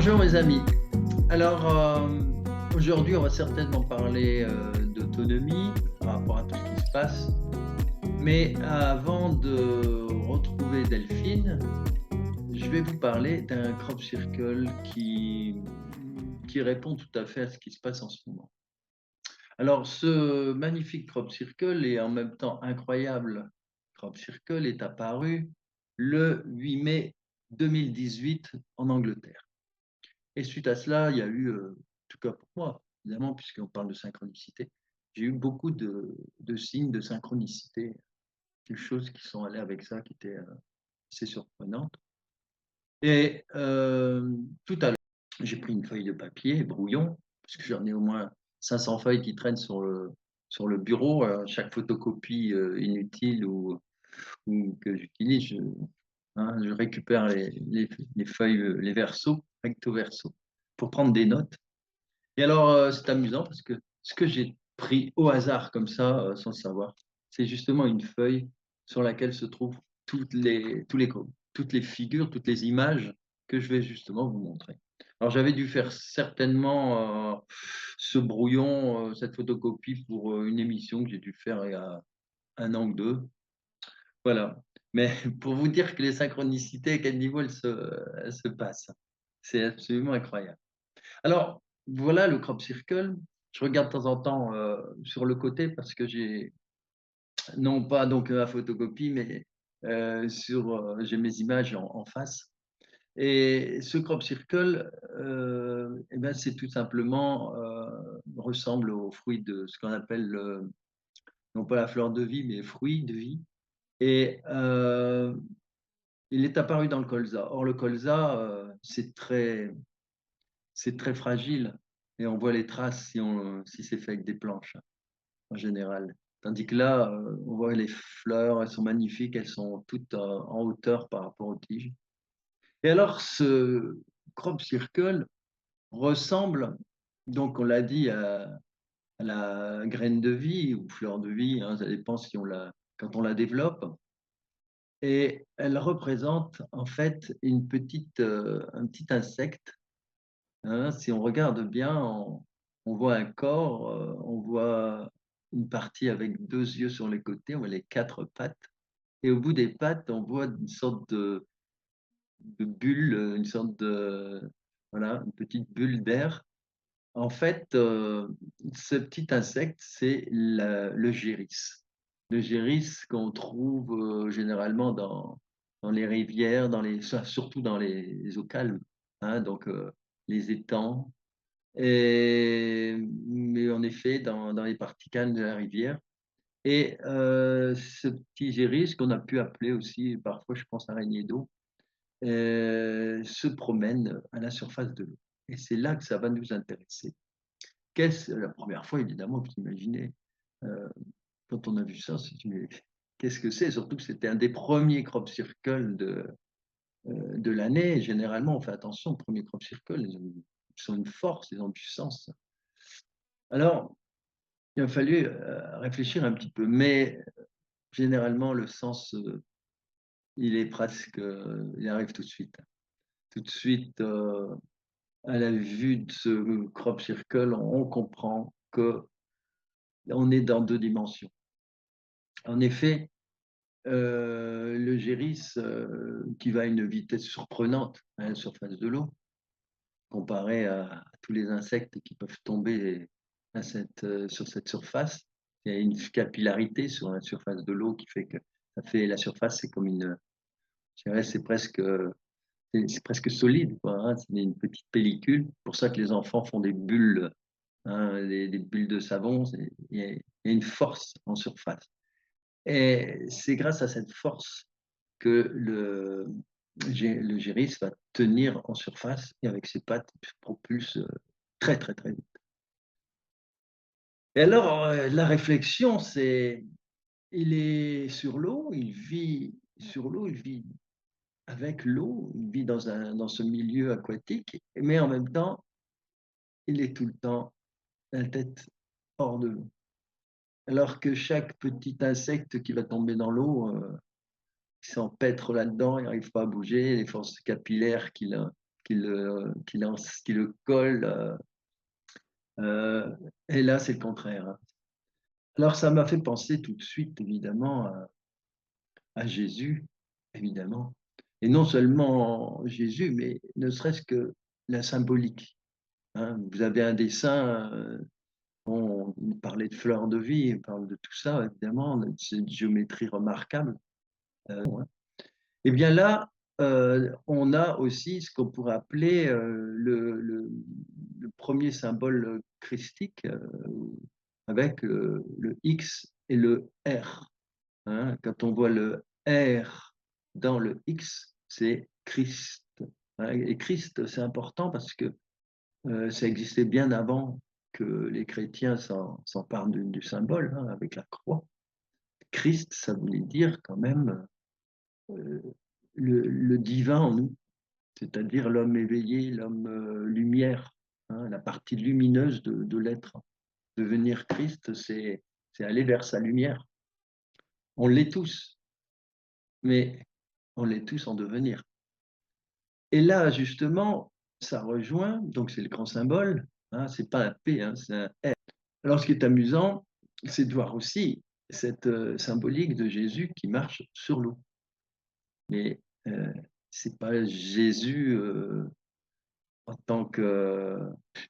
Bonjour mes amis. Alors aujourd'hui on va certainement parler d'autonomie par rapport à tout ce qui se passe. Mais avant de retrouver Delphine, je vais vous parler d'un crop circle qui répond tout à fait à ce qui se passe en ce moment. Alors ce magnifique crop circle et en même temps incroyable crop circle est apparu le 8 mai 2018 en Angleterre. Et suite à cela, il y a eu, en tout cas pour moi, évidemment, puisqu'on parle de synchronicité, j'ai eu beaucoup de signes de synchronicité, des choses qui sont allées avec ça, qui étaient assez surprenantes. Et tout à l'heure, j'ai pris une feuille de papier, brouillon, parce que j'en ai au moins 500 feuilles qui traînent sur le bureau. Chaque photocopie inutile ou que j'utilise, je récupère les feuilles, les versos, recto verso, pour prendre des notes. Et alors, c'est amusant parce que ce que j'ai pris au hasard comme ça, sans le savoir, c'est justement une feuille sur laquelle se trouvent toutes les figures, toutes les images que je vais justement vous montrer. Alors, j'avais dû faire certainement ce brouillon, cette photocopie pour une émission que j'ai dû faire il y a 1 an ou 2. Voilà. Mais pour vous dire que les synchronicités, à quel niveau elles se passent, c'est absolument incroyable. Alors, voilà le crop circle. Je regarde de temps en temps sur le côté parce que j'ai, non pas donc la photocopie, mais j'ai mes images en face. Et ce crop circle, eh ben, c'est tout simplement, ressemble au fruit de ce qu'on appelle, non pas la fleur de vie, mais fruit de vie. Et il est apparu dans le colza. Or, le colza, c'est très fragile et on voit les traces si c'est fait avec des planches en général. Tandis que là, on voit les fleurs, elles sont magnifiques, elles sont toutes en hauteur par rapport aux tiges. Et alors, ce crop circle ressemble, donc on l'a dit, à la graine de vie ou fleur de vie, hein, ça dépend si quand on la développe. Et elle représente en fait un petit insecte. Hein, si on regarde bien, on voit un corps, on voit une partie avec 2 yeux sur les côtés, on voit les 4 pattes et au bout des pattes, on voit une sorte de bulle, une sorte de voilà, une petite bulle d'air. En fait, ce petit insecte, c'est le géris. Le géris qu'on trouve, généralement dans les rivières, surtout dans les eaux calmes, hein, donc les étangs, mais en effet, dans les parties calmes de la rivière. Et ce petit géris, qu'on a pu appeler aussi parfois, je pense, araignée d'eau, se promène à la surface de l'eau. Et c'est là que ça va nous intéresser. La première fois, évidemment, vous imaginez, quand on a vu ça, qu'est-ce que c'est? Surtout que c'était un des premiers crop circles de l'année. Généralement, on fait attention aux premiers crop circles, ils ont une force, ils ont du sens. Alors, il a fallu réfléchir un petit peu, mais généralement, le sens, il est presque, il arrive tout de suite. Tout de suite, à la vue de ce crop circle, on comprend qu'on est dans 2 dimensions. En effet, le géris, qui va à une vitesse surprenante à la surface de l'eau, comparé à tous les insectes qui peuvent tomber sur cette surface. Il y a une capillarité sur la surface de l'eau qui fait que la surface, c'est comme je dirais, c'est presque solide, quoi, hein, c'est une petite pellicule. C'est pour ça que les enfants font des bulles, hein, des bulles de savon. Il y a une force en surface. Et c'est grâce à cette force que le géris va tenir en surface et avec ses pattes, il se propulse très, très, très vite. Et alors, la réflexion, c'est, il est sur l'eau, il vit sur l'eau, il vit avec l'eau, il vit dans ce milieu aquatique, mais en même temps, il est tout le temps la tête hors de l'eau. Alors que chaque petit insecte qui va tomber dans l'eau, il s'empêtre là-dedans, il n'arrive pas à bouger, les forces capillaires qui le colle. Et là, c'est le contraire, hein. Alors, ça m'a fait penser tout de suite, évidemment, à Jésus, évidemment. Et non seulement Jésus, mais ne serait-ce que la symbolique, hein. Vous avez un dessin, on parlait de fleurs de vie, on parle de tout ça, évidemment, de cette géométrie remarquable. Et bien là, on a aussi ce qu'on pourrait appeler le premier symbole christique avec le X et le R, hein. Quand on voit le R dans le X, c'est Christ, hein. Et Christ, c'est important parce que ça existait bien avant que les chrétiens s'emparent du symbole, hein, avec la croix. Christ, ça voulait dire quand même euh, le divin en nous, c'est-à-dire l'homme éveillé, l'homme lumière, hein, la partie lumineuse de l'être. Devenir Christ, c'est aller vers sa lumière. On l'est tous, mais on l'est tous en devenir. Et là, justement, ça rejoint, donc c'est le grand symbole, hein, c'est pas un P, hein, c'est un R. Alors, ce qui est amusant, c'est de voir aussi cette symbolique de Jésus qui marche sur l'eau. Mais c'est pas Jésus en tant que,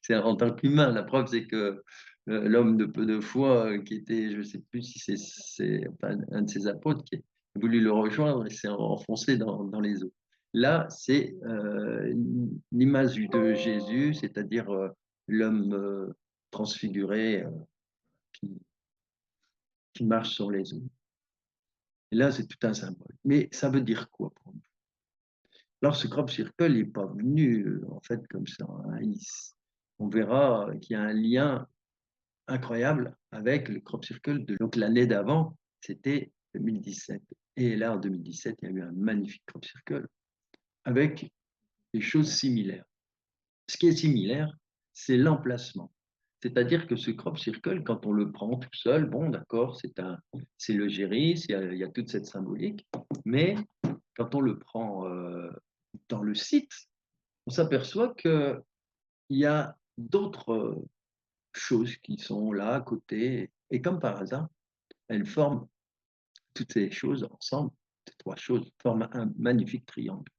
c'est en tant qu'humain. La preuve, c'est que l'homme de peu de foi, qui était, je ne sais plus si c'est enfin, un de ses apôtres, qui a voulu le rejoindre et s'est enfoncé dans les eaux. Là, c'est l'image de Jésus, c'est-à-dire l'homme transfiguré qui, qui marche sur les eaux. Et là, c'est tout un symbole. Mais ça veut dire quoi pour nous? Alors, ce crop circle n'est pas venu en fait comme ça, hein. On verra qu'il y a un lien incroyable avec le crop circle de donc l'année d'avant, c'était 2017. Et là, en 2017, il y a eu un magnifique crop circle avec des choses similaires. Ce qui est similaire, c'est l'emplacement. C'est-à-dire que ce crop circle, quand on le prend tout seul, bon, d'accord, c'est le géris, il y a toute cette symbolique, mais quand on le prend dans le site, on s'aperçoit qu'il y a d'autres choses qui sont là à côté. Et comme par hasard, elles forment toutes ces choses ensemble, ces trois choses forment un magnifique triangle.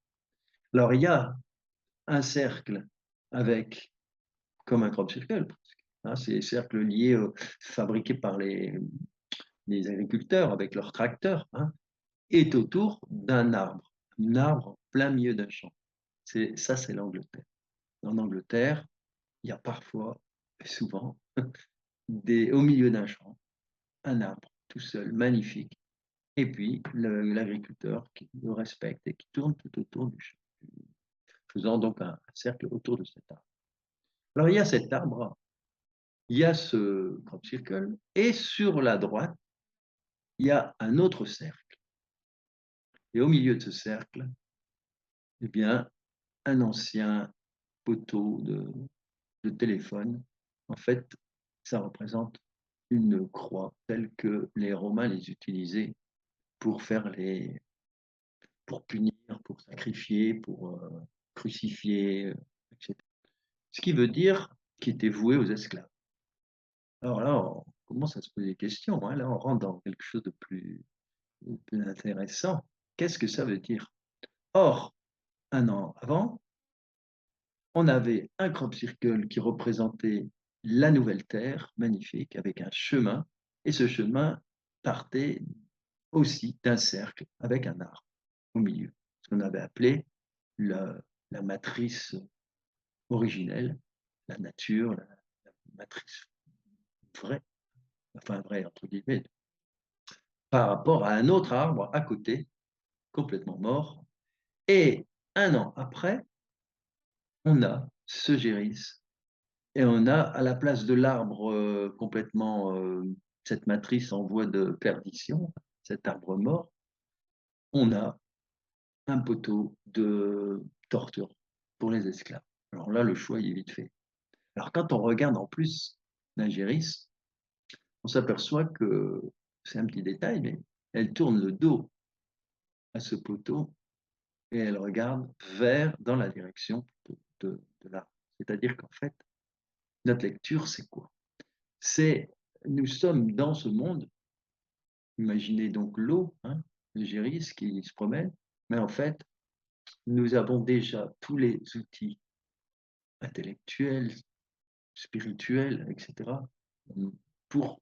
Alors il y a un cercle avec, comme un crop circle, hein, c'est des cercles liés, fabriqués par les agriculteurs avec leurs tracteurs, hein, est autour d'un arbre, un arbre en plein milieu d'un champ. Ça, c'est l'Angleterre. En Angleterre, il y a parfois, et souvent, au milieu d'un champ, un arbre tout seul, magnifique, et puis l'agriculteur qui le respecte et qui tourne tout autour du champ, faisant donc un cercle autour de cet arbre. Alors il y a cet arbre, il y a ce crop circle, et sur la droite, il y a un autre cercle. Et au milieu de ce cercle, eh bien, un ancien poteau de téléphone. En fait, ça représente une croix telle que les Romains les utilisaient pour pour punir, pour sacrifier, pour crucifier, etc. Ce qui veut dire qu'il était voué aux esclaves. Alors là, on commence à se poser des questions, hein. Là, on rentre dans quelque chose de plus intéressant. Qu'est-ce que ça veut dire? Or, un an avant, on avait un crop circle qui représentait la nouvelle terre, magnifique, avec un chemin, et ce chemin partait aussi d'un cercle avec un arbre au milieu, ce qu'on avait appelé la, la matrice originelle, la nature, la matrice vraie, enfin vraie entre guillemets, par rapport à un autre arbre à côté, complètement mort. Et un an après, on a ce géris. Et on a à la place de l'arbre complètement, cette matrice en voie de perdition, cet arbre mort, on a un poteau de torture pour les esclaves. Alors là, le choix il est vite fait. Alors quand on regarde en plus l'ingéris, on s'aperçoit que c'est un petit détail, mais elle tourne le dos à ce poteau et elle regarde dans la direction de l'arbre. C'est-à-dire qu'en fait, notre lecture, c'est quoi? C'est nous sommes dans ce monde, imaginez donc l'eau, hein, le géris qui se promène, mais en fait, nous avons déjà tous les outils intellectuels, spirituels, etc., pour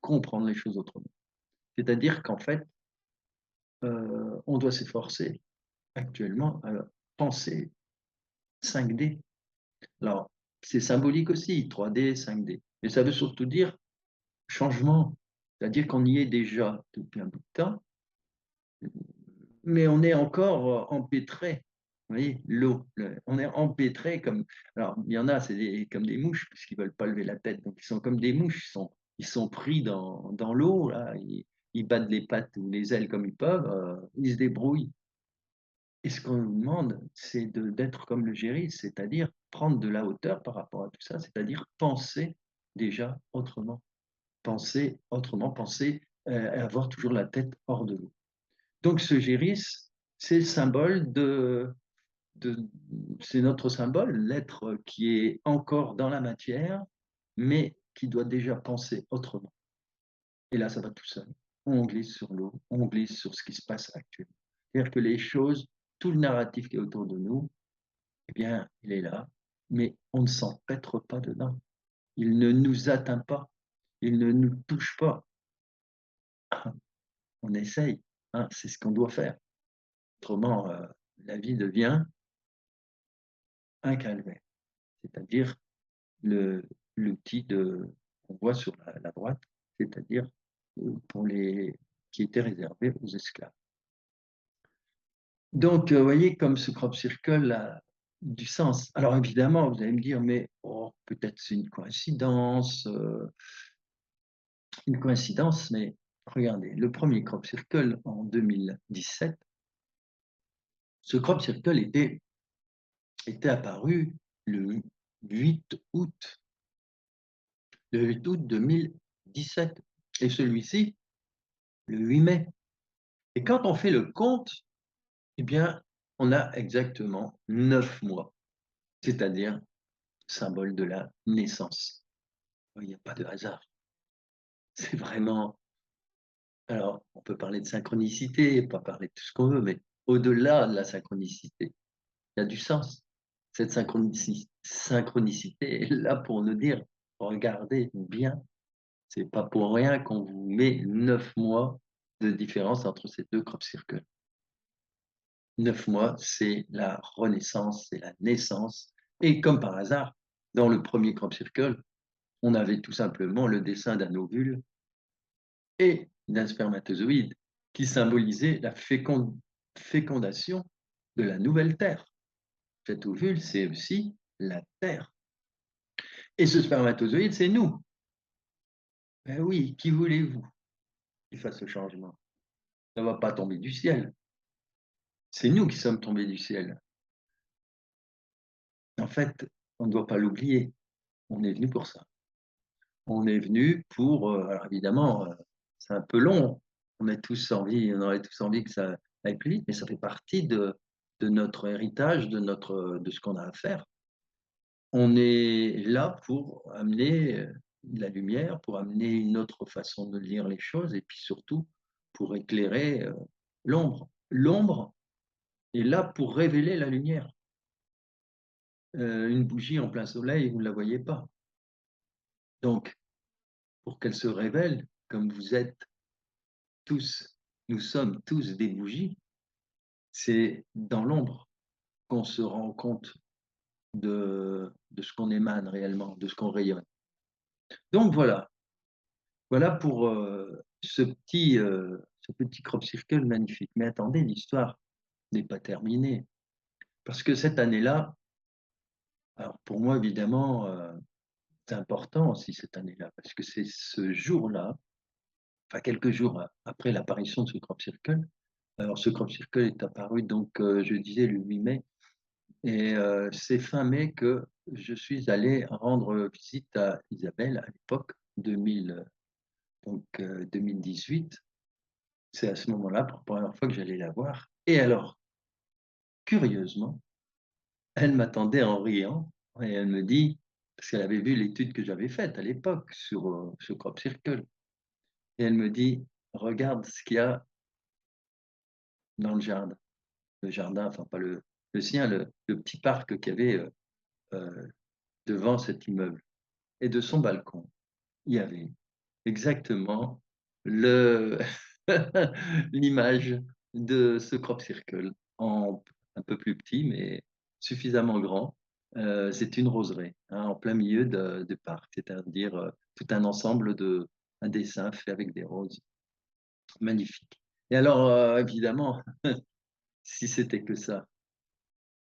comprendre les choses autrement. C'est-à-dire qu'en fait, on doit s'efforcer actuellement à penser 5D. Alors, c'est symbolique aussi, 3D, 5D. Mais ça veut surtout dire changement. C'est-à-dire qu'on y est déjà depuis un bout de temps, mais on est encore empêtré. Vous voyez, l'eau, on est empêtré comme. Alors, il y en a, c'est comme des mouches, puisqu'ils ne veulent pas lever la tête. Donc, ils sont comme des mouches, ils sont pris dans l'eau, là, ils battent les pattes ou les ailes comme ils peuvent, ils se débrouillent. Et ce qu'on nous demande, c'est d'être comme le géris, c'est-à-dire prendre de la hauteur par rapport à tout ça, c'est-à-dire penser déjà autrement. Penser autrement, penser, avoir toujours la tête hors de l'eau. Donc ce géris, c'est le symbole de c'est notre symbole, l'être qui est encore dans la matière, mais qui doit déjà penser autrement. Et là, ça va tout seul. On glisse sur l'eau, on glisse sur ce qui se passe actuellement. C'est-à-dire que les choses, tout le narratif qui est autour de nous, eh bien, il est là, mais on ne s'empêtre pas dedans. Il ne nous atteint pas, il ne nous touche pas. On essaye, hein, c'est ce qu'on doit faire. Autrement, la vie devient un calvaire, c'est-à-dire l'outil qu'on voit sur la droite, c'est-à-dire pour qui était réservé aux esclaves. Donc, vous voyez, comme ce crop circle a du sens. Alors, évidemment, vous allez me dire, mais oh, peut-être c'est une coïncidence, mais regardez, le premier crop circle en 2017, ce crop circle était apparu le 8 août, le 8 août 2017, et celui-ci, le 8 mai. Et quand on fait le compte, eh bien, on a exactement 9 mois, c'est-à-dire symbole de la naissance. Il n'y a pas de hasard. C'est vraiment. Alors, on peut parler de synchronicité, pas parler de tout ce qu'on veut, mais au-delà de la synchronicité, il y a du sens. Cette synchronicité est là pour nous dire, regardez bien, c'est pas pour rien qu'on vous met 9 mois de différence entre ces deux crop circles. 9 mois, c'est la renaissance, c'est la naissance. Et comme par hasard, dans le premier crop circle, on avait tout simplement le dessin d'un ovule et d'un spermatozoïde qui symbolisait la fécondation de la nouvelle Terre. Cet ovule, c'est aussi la Terre. Et ce spermatozoïde, c'est nous. Ben oui, qui voulez-vous qui fasse ce changement? Ça ne va pas tomber du ciel. C'est nous qui sommes tombés du ciel. En fait, on ne doit pas l'oublier. On est venu pour ça. On est venu pour. Alors évidemment, c'est un peu long. On aurait tous envie que ça aille plus vite, mais ça fait partie de notre héritage, de ce qu'on a à faire. On est là pour amener de la lumière, pour amener une autre façon de lire les choses, et puis surtout pour éclairer l'ombre. L'ombre est là pour révéler la lumière. Une bougie en plein soleil, vous ne la voyez pas. Donc, pour qu'elle se révèle, comme vous êtes tous, nous sommes tous des bougies, c'est dans l'ombre qu'on se rend compte de ce qu'on émane réellement, de ce qu'on rayonne. Donc voilà pour ce petit crop circle magnifique. Mais attendez, l'histoire n'est pas terminée. Parce que cette année-là, alors pour moi évidemment, c'est important aussi cette année-là, parce que c'est ce jour-là, enfin quelques jours après l'apparition de ce crop circle. Alors ce crop circle est apparu donc, je disais, le 8 mai, et c'est fin mai que je suis allé rendre visite à Isabelle à l'époque, 2018. C'est à ce moment-là, pour la première fois, que j'allais la voir. Et alors, curieusement, elle m'attendait en riant et elle me dit, parce qu'elle avait vu l'étude que j'avais faite à l'époque sur Crop Circle, et elle me dit: «Regarde ce qu'il y a dans le jardin». Le jardin, enfin pas le sien, le petit parc qu'il y avait, heu, devant cet immeuble, et de son balcon, il y avait exactement le l'image de ce crop circle en un peu plus petit, mais suffisamment grand. C'est une roseraie, hein, en plein milieu de parc, c'est-à-dire, tout un ensemble un dessin fait avec des roses, magnifique. Et alors, évidemment, si c'était que ça,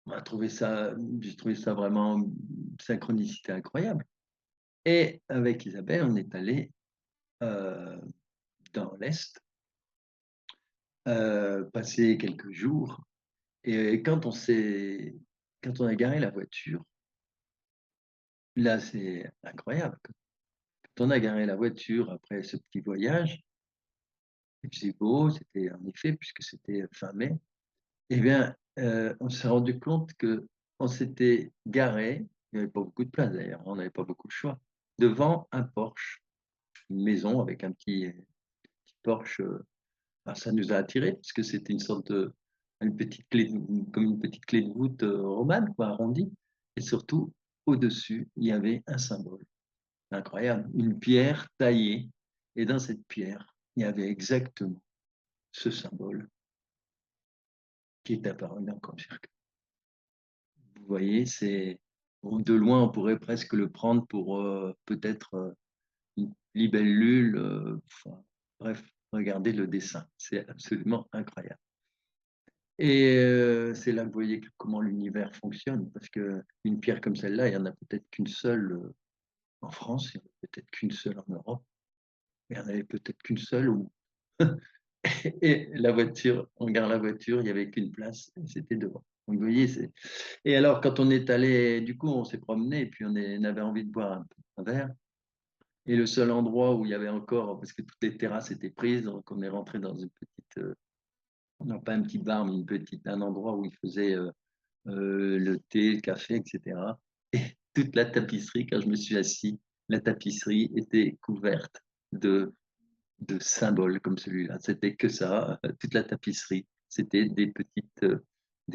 on a trouvé ça j'ai trouvé ça vraiment une synchronicité incroyable. Et avec Isabelle, on est allés, heu, dans l'est, passer quelques jours, et quand on a garé la voiture, là, c'est incroyable. Quand on a garé la voiture après ce petit voyage, il faisait beau, c'était en effet puisque c'était fin mai, et bien, on s'est rendu compte qu'on s'était garé, il n'y avait pas beaucoup de place d'ailleurs, on n'avait pas beaucoup de choix, devant un Porsche, une maison avec un petit Porsche. Bah, ça nous a attirés parce que c'était une sorte de une petite clé de comme une petite clé de voûte, romane quoi, arrondie, et surtout, au-dessus, il y avait un symbole incroyable, une pierre taillée, et dans cette pierre, il y avait exactement ce symbole qui est apparu dans le cirque. Vous voyez, c'est bon, de loin, on pourrait presque le prendre pour, peut-être, une libellule, enfin, bref, regardez le dessin, c'est absolument incroyable. Et c'est là que vous voyez comment l'univers fonctionne, parce qu'une pierre comme celle-là, il y en a peut-être qu'une seule, en France, il y en a peut-être qu'une seule en Europe, il y en avait peut-être qu'une seule où et la voiture, on gare la voiture, il y avait qu'une place, et c'était devant. Donc vous voyez, c'est et alors quand on est allé du coup, on s'est promené et puis on avait envie de boire un verre, et le seul endroit où il y avait encore, parce que toutes les terrasses étaient prises, donc on est rentré dans une petite, non pas un petit bar, mais un endroit où ils faisaient, le thé, le café, et cetera, et toute la tapisserie, quand je me suis assis, la tapisserie était couverte de symboles comme celui-là. C'était que ça, toute la tapisserie. C'était des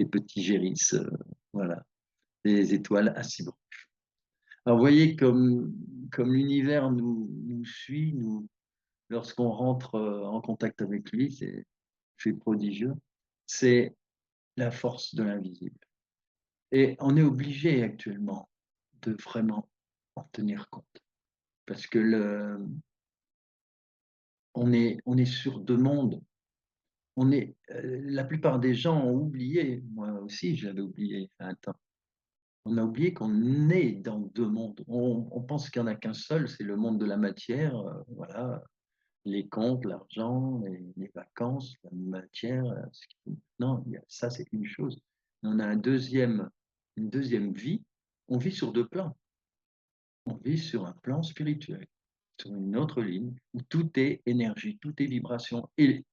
petits gérisses, voilà, des étoiles à ciboire. Alors vous voyez comme l'univers nous suit, lorsqu'on rentre, en contact avec lui, c'est prodigieux. C'est la force de l'invisible. Et on est obligé actuellement de vraiment en tenir compte, parce que on est sur demande. La plupart des gens ont oublié, moi aussi je l'avais oublié à un temps. On a oublié qu'on est dans 2 mondes. On pense qu'il y en a qu'un seul, c'est le monde de la matière, voilà, les comptes, l'argent, les vacances, la matière, ce qui non, il y a ça, c'est une chose. Mais on a une deuxième vie. On vit sur 2 plans. On vit sur un plan spirituel, sur une autre ligne où tout est énergie, tout est vibration, et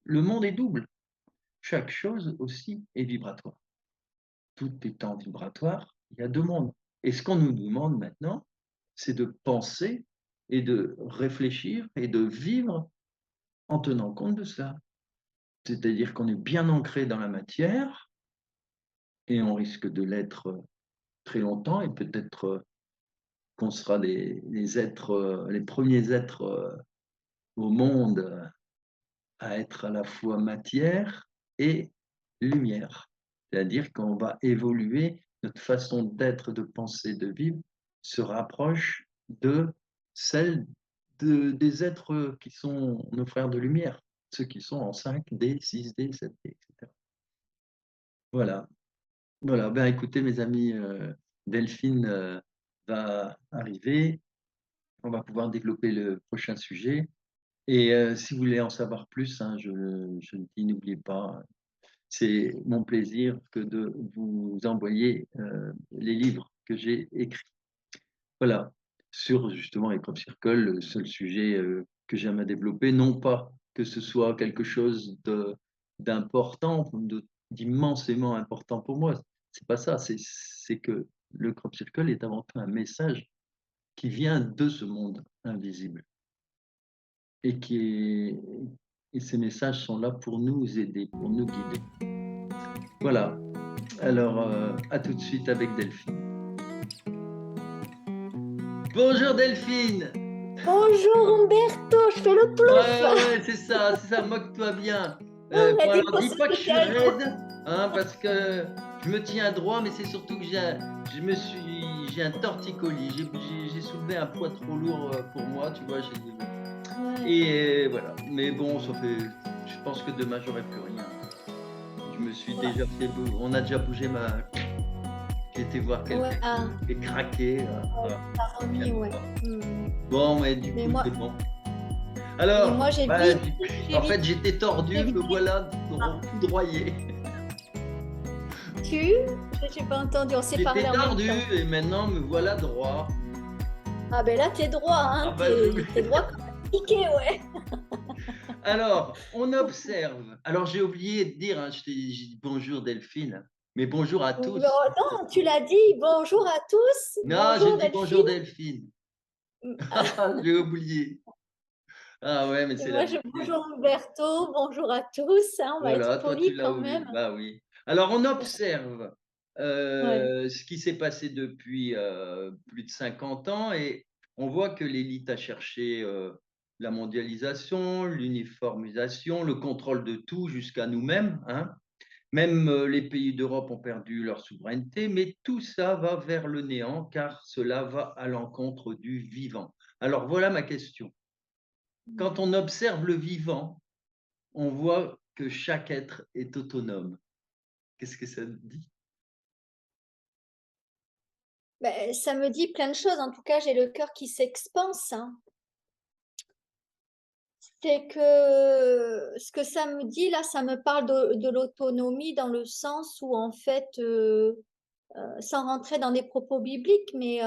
le monde est double. Chaque chose aussi est vibratoire. Tout étant vibratoire, il y a 2 mondes. Et ce qu'on nous demande maintenant, c'est de penser et de réfléchir et de vivre en tenant compte de ça. C'est-à-dire qu'on est bien ancré dans la matière et on risque de l'être, très longtemps, et peut-être, qu'on sera les êtres, les premiers êtres, au monde à être à la fois matière et lumière. C'est-à-dire qu'on va évoluer, notre façon d'être, de penser, de vivre se rapproche de celle des êtres qui sont nos frères de lumière, ceux qui sont en 5D, 6D, 7D, etc. Voilà, voilà. Ben écoutez, mes amis, Delphine va arriver, on va pouvoir développer le prochain sujet. Et si vous voulez en savoir plus, hein, je le dis, n'oubliez pas, c'est mon plaisir que de vous envoyer, les livres que j'ai écrits. Voilà, sur justement les crop circles, le seul sujet, que j'aime à développer, non pas que ce soit quelque chose d'important, de d'immensément important pour moi. C'est pas ça, c'est que le crop circle est avant tout un message qui vient de ce monde invisible et qui est et ces messages sont là pour nous aider, pour nous guider. Voilà, alors, à tout de suite avec Delphine. Bonjour Delphine! Bonjour Umberto, je fais le plouf. Ouais, c'est ça, moque-toi bien. Bon alors Dis-moi dis ça pas que que je t'es suis à jour. raide, hein, parce que je me tiens droit, mais c'est surtout que j'ai un torticolis. J'ai soulevé un poids trop lourd, pour moi, tu vois? Ouais, Et voilà. Mais bon, ça fait je pense que demain j'aurai plus rien. Je me suis ouais, déjà fait bou on a déjà bougé ma j'ai été voir ouais, quelqu'un ah, qui est craqué, ouais, t'as remis, ouais. calme-toi. Hmm. Bon, mais du Mais coup, moi, c'est bon. mais Alors, moi bah, j'ai en vite fait, j'étais tordu, me évité. voilà Ah, foudroyé. tu? J'ai pas entendu, on s'est parlé J'étais en même tordu temps. et maintenant me voilà droit. Ah ben là, t'es droit, Ah hein, bah, t'es droit comme un piqué, ouais. alors, on observe. Alors, j'ai oublié de dire, hein, j'ai dit bonjour Delphine, mais bonjour à Mais tous. oh, non, tu l'as dit. Bonjour à tous. Non, j'ai Bonjour dit bonjour Delphine. Delphine. Ah, J'ai oublié. Ah ouais, mais et c'est moi, l'habitude. bonjour Umberto, bonjour à tous, hein, on va être Voilà, toi tu poli l'as quand oublié. même. Bah oui. Alors on observe, Ouais. ce qui s'est passé depuis, plus de 50 ans et on voit que l'élite a cherché, la mondialisation, l'uniformisation, le contrôle de tout jusqu'à nous-mêmes, hein. Même, les pays d'Europe ont perdu leur souveraineté, mais tout ça va vers le néant car cela va à l'encontre du vivant. Alors voilà ma question. Quand on observe le vivant, on voit que chaque être est autonome. Qu'est-ce que ça te dit? Ben, ça me dit plein de choses. En tout cas, j'ai le cœur qui s'expanse, hein. C'est que ce que ça me dit là, ça me parle de l'autonomie dans le sens où en fait, sans rentrer dans des propos bibliques, mais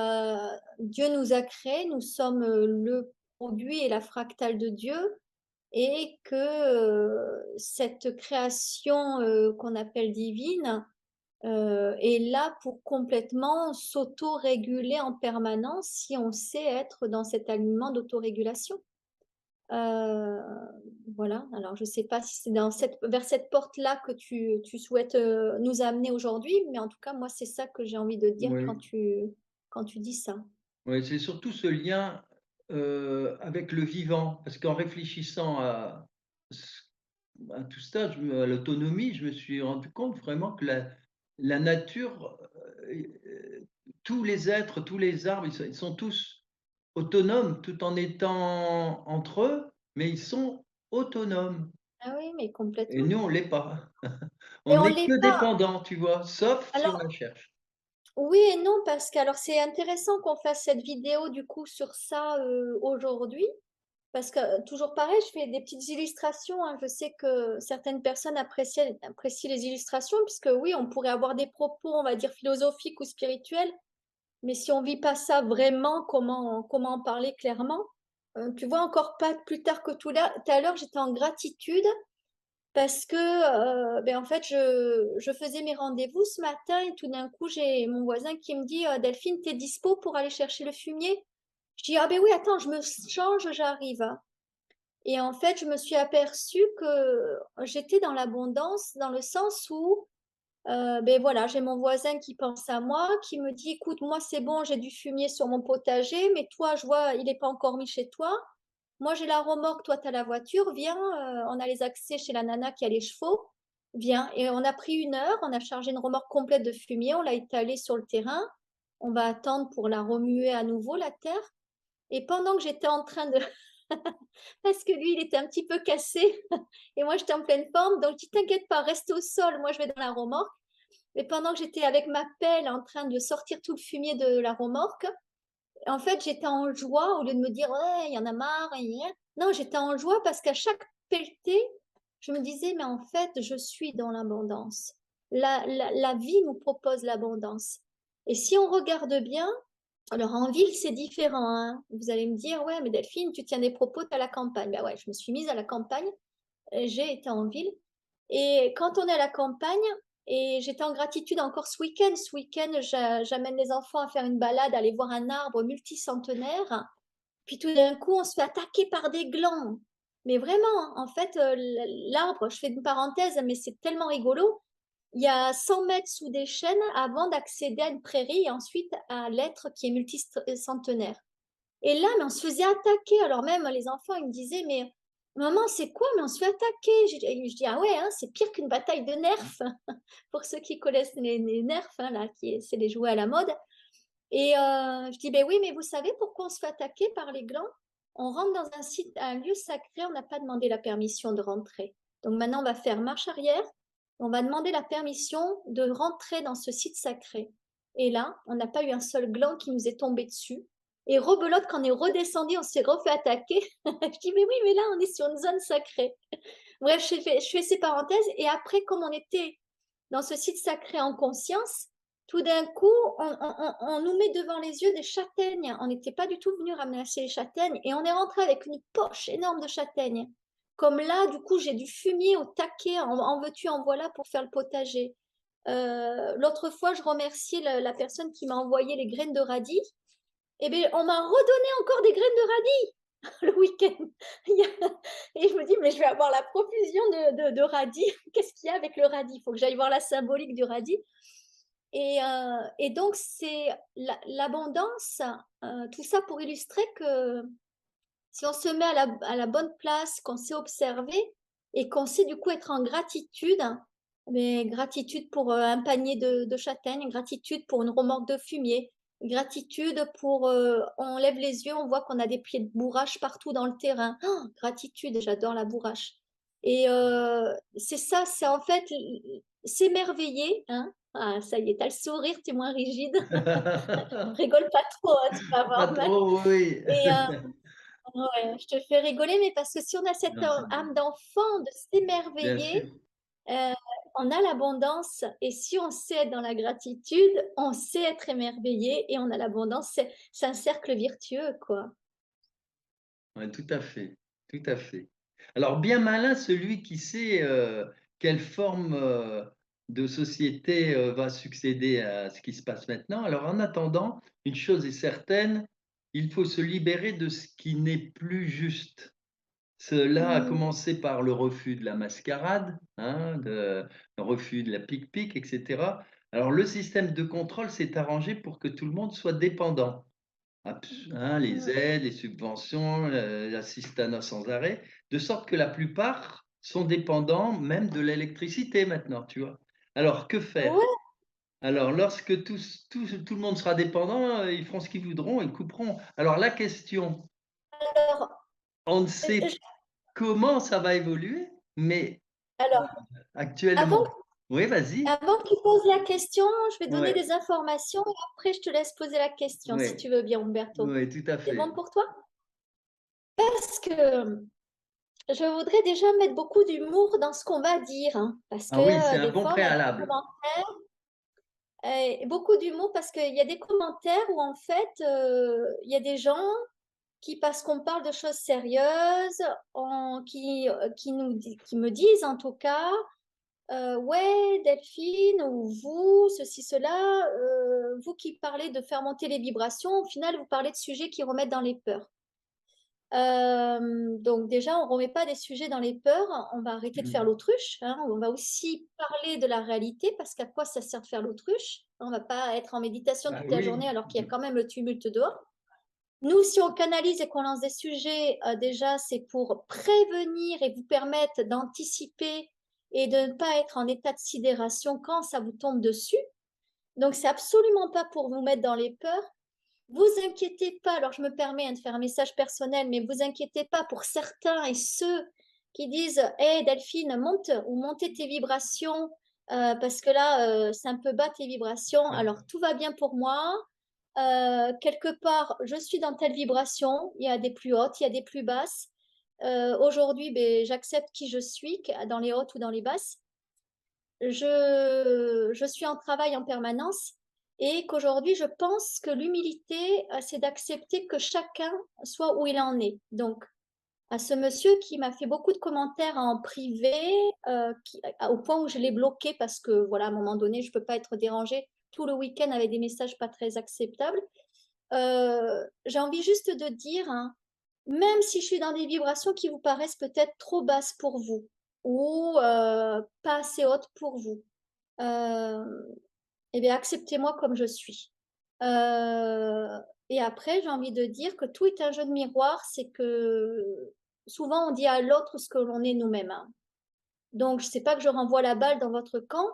Dieu nous a créés, nous sommes le produit et la fractale de Dieu, et que cette création qu'on appelle divine est là pour complètement s'auto-réguler en permanence si on sait être dans cet alignement d'autorégulation. Euh, voilà, alors je ne sais pas si c'est vers cette porte-là que tu souhaites nous amener aujourd'hui, mais en tout cas, moi, c'est ça que j'ai envie de dire Oui, quand tu dis ça. oui, c'est surtout ce lien, avec le vivant, parce qu'en réfléchissant ce à tout ça, à l'autonomie, je me suis rendu compte vraiment que la nature, tous les êtres, tous les arbres, ils sont tous autonomes tout en étant entre eux, mais ils sont autonomes Ah oui, mais et complètement. nous, on l'est pas. Et On on n'est l'est que pas. dépendants, tu vois? Sauf si on Alors, la cherche. oui et non, parce que alors c'est intéressant qu'on fasse cette vidéo du coup sur ça aujourd'hui. Parce que toujours pareil, je fais des petites illustrations, hein. Je sais que certaines personnes apprécient les illustrations, puisque oui, on pourrait avoir des propos, on va dire, philosophiques ou spirituels, mais si on vit pas ça vraiment, comment en parler clairement? Tu vois, encore pas plus tard que tout à l'heure, j'étais en gratitude parce que ben, en fait, je faisais mes rendez-vous ce matin et tout d'un coup, j'ai mon voisin qui me dit Delphine, t'es dispo pour aller chercher le fumier? Je dis ah ben oui, attends, je me change, j'arrive, hein. Et en fait, je me suis aperçue que j'étais dans l'abondance, dans le sens où, ben voilà, j'ai mon voisin qui pense à moi, qui me dit, écoute, moi c'est bon, j'ai du fumier sur mon potager, mais toi, je vois, il n'est pas encore mis chez toi. Moi, j'ai la remorque, toi, tu as la voiture, viens, on a les accès chez la nana qui a les chevaux, viens. Et on a pris 1 heure, on a chargé une remorque complète de fumier, on l'a étalée sur le terrain, on va attendre pour la remuer à nouveau, la terre. Et pendant que j'étais en train de, parce que lui, il était un petit peu cassé et moi, j'étais en pleine forme. Donc, je dis, t'inquiète pas, reste au sol. Moi, je vais dans la remorque. Et pendant que j'étais avec ma pelle en train de sortir tout le fumier de la remorque, en fait, j'étais en joie au lieu de me dire, ouais, il y en a marre. Non, j'étais en joie parce qu'à chaque pelletée, je me disais, mais en fait, je suis dans l'abondance. La vie nous propose l'abondance. Et si on regarde bien, alors en ville, c'est différent, hein. Vous allez me dire, ouais, mais Delphine, tu tiens des propos, tu à la campagne. Ben ouais, je me suis mise à la campagne, j'ai été en ville. Et quand on est à la campagne, et j'étais en gratitude encore ce week-end. Ce week-end, j'amène les enfants à faire une balade, aller voir un arbre multicentenaire. Puis tout d'un coup, on se fait attaquer par des glands. Mais vraiment, en fait, l'arbre, je fais une parenthèse, mais c'est tellement rigolo. Il y a 100 mètres sous des chênes avant d'accéder à une prairie et ensuite à l'être qui est multicentenaire. Et là, mais on se faisait attaquer. Alors même les enfants, ils me disaient, mais maman, c'est quoi? Mais on se fait attaquer. Je dis, ah ouais, hein, c'est pire qu'une bataille de nerfs. Pour ceux qui connaissent les nerfs, hein, là, c'est les jouets à la mode. Et je dis, ben oui, mais vous savez pourquoi on se fait attaquer par les glands? On rentre dans un site, un lieu sacré, on n'a pas demandé la permission de rentrer. Donc maintenant, on va faire marche arrière. On va demander la permission de rentrer dans ce site sacré. Et là, on n'a pas eu un seul gland qui nous est tombé dessus. Et rebelote, quand on est redescendu, on s'est refait attaquer. Je dis, mais oui, mais là, on est sur une zone sacrée. Bref, je fais ces parenthèses. Et après, comme on était dans ce site sacré en conscience, tout d'un coup, on nous met devant les yeux des châtaignes. On n'était pas du tout venu ramasser les châtaignes. Et on est rentré avec une poche énorme de châtaignes. Comme là, du coup, j'ai du fumier au taquet, en veux-tu, en voilà, pour faire le potager. L'autre fois, je remerciais la personne qui m'a envoyé les graines de radis. Eh bien, on m'a redonné encore des graines de radis le week-end. Et je me dis, mais je vais avoir la profusion de radis. Qu'est-ce qu'il y a avec le radis? Il faut que j'aille voir la symbolique du radis. Et donc, c'est l'abondance, tout ça pour illustrer que si on se met à la bonne place, qu'on sait observer et qu'on sait du coup être en gratitude, mais gratitude pour un panier de châtaignes, gratitude pour une remorque de fumier, gratitude pour, on lève les yeux, on voit qu'on a des pieds de bourrache partout dans le terrain. Oh, gratitude, j'adore la bourrache. Et c'est ça, c'est en fait s'émerveiller, hein. Ah, ça y est, t'as le sourire, tu es moins rigide. Rigole pas trop, hein, tu vas Pas avoir mal. trop, oui. Et ouais, je te fais rigoler, mais parce que si on a cette Non, c'est bien. âme d'enfant de Bien s'émerveiller, sûr. euh, on a l'abondance. Et si on sait être dans la gratitude, on sait être émerveillé et on a l'abondance. C'est un cercle virtueux, quoi. Ouais, tout à fait, tout à fait. Alors bien malin celui qui sait, quelle forme, de société, va succéder à ce qui se passe maintenant. Alors en attendant, une chose est certaine, il faut se libérer de ce qui n'est plus juste. Cela a Mm. commencé par le refus de la mascarade, hein, le refus de la pique-pique et cetera. Alors le système de contrôle s'est arrangé pour que tout le monde soit dépendant. Hein, les Mm. aides, les subventions, l'assistanat sans arrêt, de sorte que la plupart sont dépendants même de l'électricité maintenant, tu vois? Alors que faire? Ouais, Alors lorsque tout le monde sera dépendant, ils feront ce qu'ils voudront, ils couperont. Alors la question, alors, on ne euh, sait je- comment ça va évoluer, mais alors, avant, actuellement oui, vas-y. avant que tu poses la question, je vais donner Ouais, des informations et après je te laisse poser la question, si ouais, tu veux bien, Umberto. ouais, tout à C'est fait. bon pour toi? Parce que je voudrais déjà mettre beaucoup d'humour dans ce qu'on va dire, hein, parce que Ah oui, c'est un des bon fois, on a des préalable. commentaires, beaucoup d'humour parce qu'il y a des commentaires où en fait, il y a des gens qui, parce qu'on parle de choses sérieuses, qui me disent en tout cas, ouais, Delphine, ou vous, ceci, cela, vous qui parlez de faire monter les vibrations, au final, vous parlez de sujets qui remettent dans les peurs. Donc déjà, on ne remet pas des sujets dans les peurs, on va arrêter de faire Mmh. l'autruche, hein. On va aussi parler de la réalité, parce qu'à quoi ça sert de faire l'autruche? On ne va pas être en méditation Bah toute la oui. journée alors qu'il y a quand même le tumulte dehors. Nous, si on canalise et qu'on lance des sujets, déjà, c'est pour prévenir et vous permettre d'anticiper et de ne pas être en état de sidération quand ça vous tombe dessus. Donc, c'est absolument pas pour vous mettre dans les peurs. Vous inquiétez pas, alors je me permets, hein, de faire un message personnel, mais vous inquiétez pas pour certains et ceux qui disent: «Hé Delphine, monte ou montez tes vibrations, parce que là, c'est un peu bas tes vibrations». Ouais. Alors tout va bien pour moi, quelque part, je suis dans telle vibration, il y a des plus hautes, il y a des plus basses. Aujourd'hui, beh, j'accepte qui je suis, dans les hautes ou dans les basses. Je suis en travail en permanence et qu'aujourd'hui, je pense que l'humilité, c'est d'accepter que chacun soit où il en est. Donc, à ce monsieur qui m'a fait beaucoup de commentaires en privé, au point où je l'ai bloqué parce que, voilà, à un moment donné, je ne peux pas être dérangée tout le week-end avec des messages pas très acceptables. J'ai envie juste de dire, hein, même si je suis dans des vibrations qui vous paraissent peut-être trop basses pour vous ou pas assez hautes pour vous, euh, eh bien, acceptez-moi comme je suis. Euh, et après, j'ai envie de dire que tout est un jeu de miroir, c'est que souvent on dit à l'autre ce que l'on est nous-mêmes, hein. Donc, je ne sais pas que je renvoie la balle dans votre camp,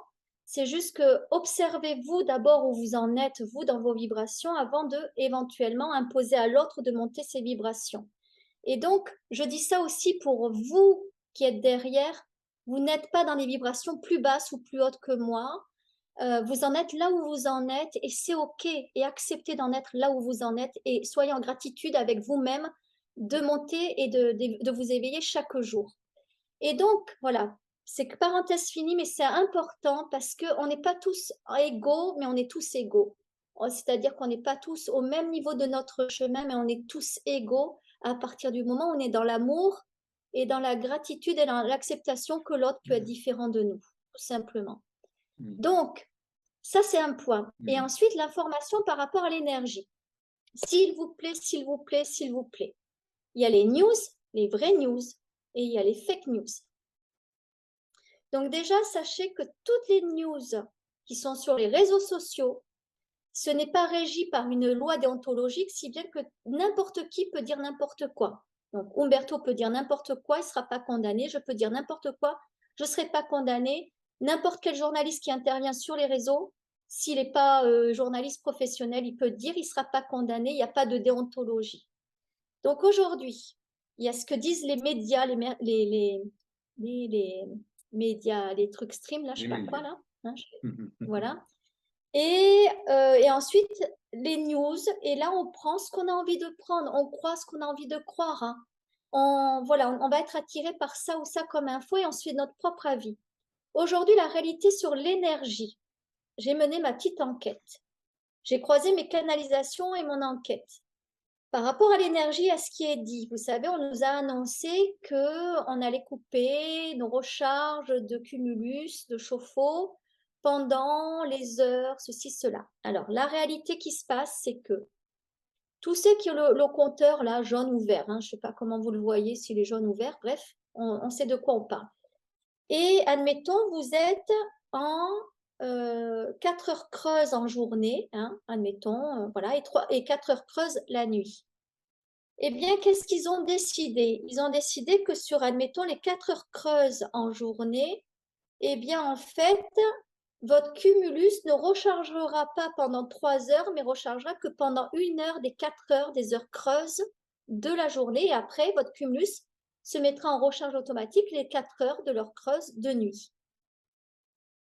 c'est juste que observez-vous d'abord où vous en êtes, vous, dans vos vibrations, avant de éventuellement imposer à l'autre de monter ses vibrations. Et donc, je dis ça aussi pour vous qui êtes derrière, vous n'êtes pas dans des vibrations plus basses ou plus hautes que moi. Vous en êtes là où vous en êtes et c'est OK. Et acceptez d'en être là où vous en êtes et soyez en gratitude avec vous-même de monter et de vous éveiller chaque jour. Et donc, voilà, c'est que parenthèse finie, mais c'est important parce qu'on n'est pas tous égaux, mais on est tous égaux. C'est-à-dire qu'on n'est pas tous au même niveau de notre chemin, mais on est tous égaux à partir du moment où on est dans l'amour et dans la gratitude et dans l'acceptation que l'autre peut être différent de nous, tout simplement. Donc, ça, c'est un point. Et ensuite, l'information par rapport à l'énergie. S'il vous plaît, s'il vous plaît, s'il vous plaît. Il y a les news, les vraies news, et il y a les fake news. Donc déjà, sachez que toutes les news qui sont sur les réseaux sociaux, ce n'est pas régi par une loi déontologique, si bien que n'importe qui peut dire n'importe quoi. Donc Umberto peut dire n'importe quoi, il ne sera pas condamné. Je peux dire n'importe quoi, je ne serai pas condamné. N'importe quel journaliste qui intervient sur les réseaux, s'il n'est pas journaliste professionnel, il peut dire, il ne sera pas condamné, il n'y a pas de déontologie. Donc aujourd'hui, il y a ce que disent les médias, les médias, les trucs stream, là, je sais pas quoi, là. Hein, voilà. Et ensuite, les news. Et là, on prend ce qu'on a envie de prendre. On croit ce qu'on a envie de croire, hein. Voilà, on va être attiré par ça ou ça comme info et on se fait notre propre avis. Aujourd'hui, la réalité sur l'énergie. J'ai mené ma petite enquête. J'ai croisé mes canalisations et mon enquête. Par rapport à l'énergie, à ce qui est dit, vous savez, on nous a annoncé qu'on allait couper nos recharges de cumulus, de chauffe-eau pendant les heures, ceci, cela. Alors, la réalité qui se passe, c'est que tous ceux qui ont le compteur là, jaune ou vert, hein, je ne sais pas comment vous le voyez, s'il est jaune ou vert, bref, on sait de quoi on parle. Et admettons, vous êtes en 4 heures creuses en journée, hein, admettons, voilà, et 4 heures creuses la nuit. Eh bien, qu'est-ce qu'ils ont décidé? Ils ont décidé que sur, admettons, les 4 heures creuses en journée, eh bien, en fait, votre cumulus ne rechargera pas pendant 3 heures, mais rechargera que pendant 1 heure des 4 heures des heures creuses de la journée. Et après, votre cumulus se mettra en recharge automatique les 4 heures de l'heure creuse de nuit.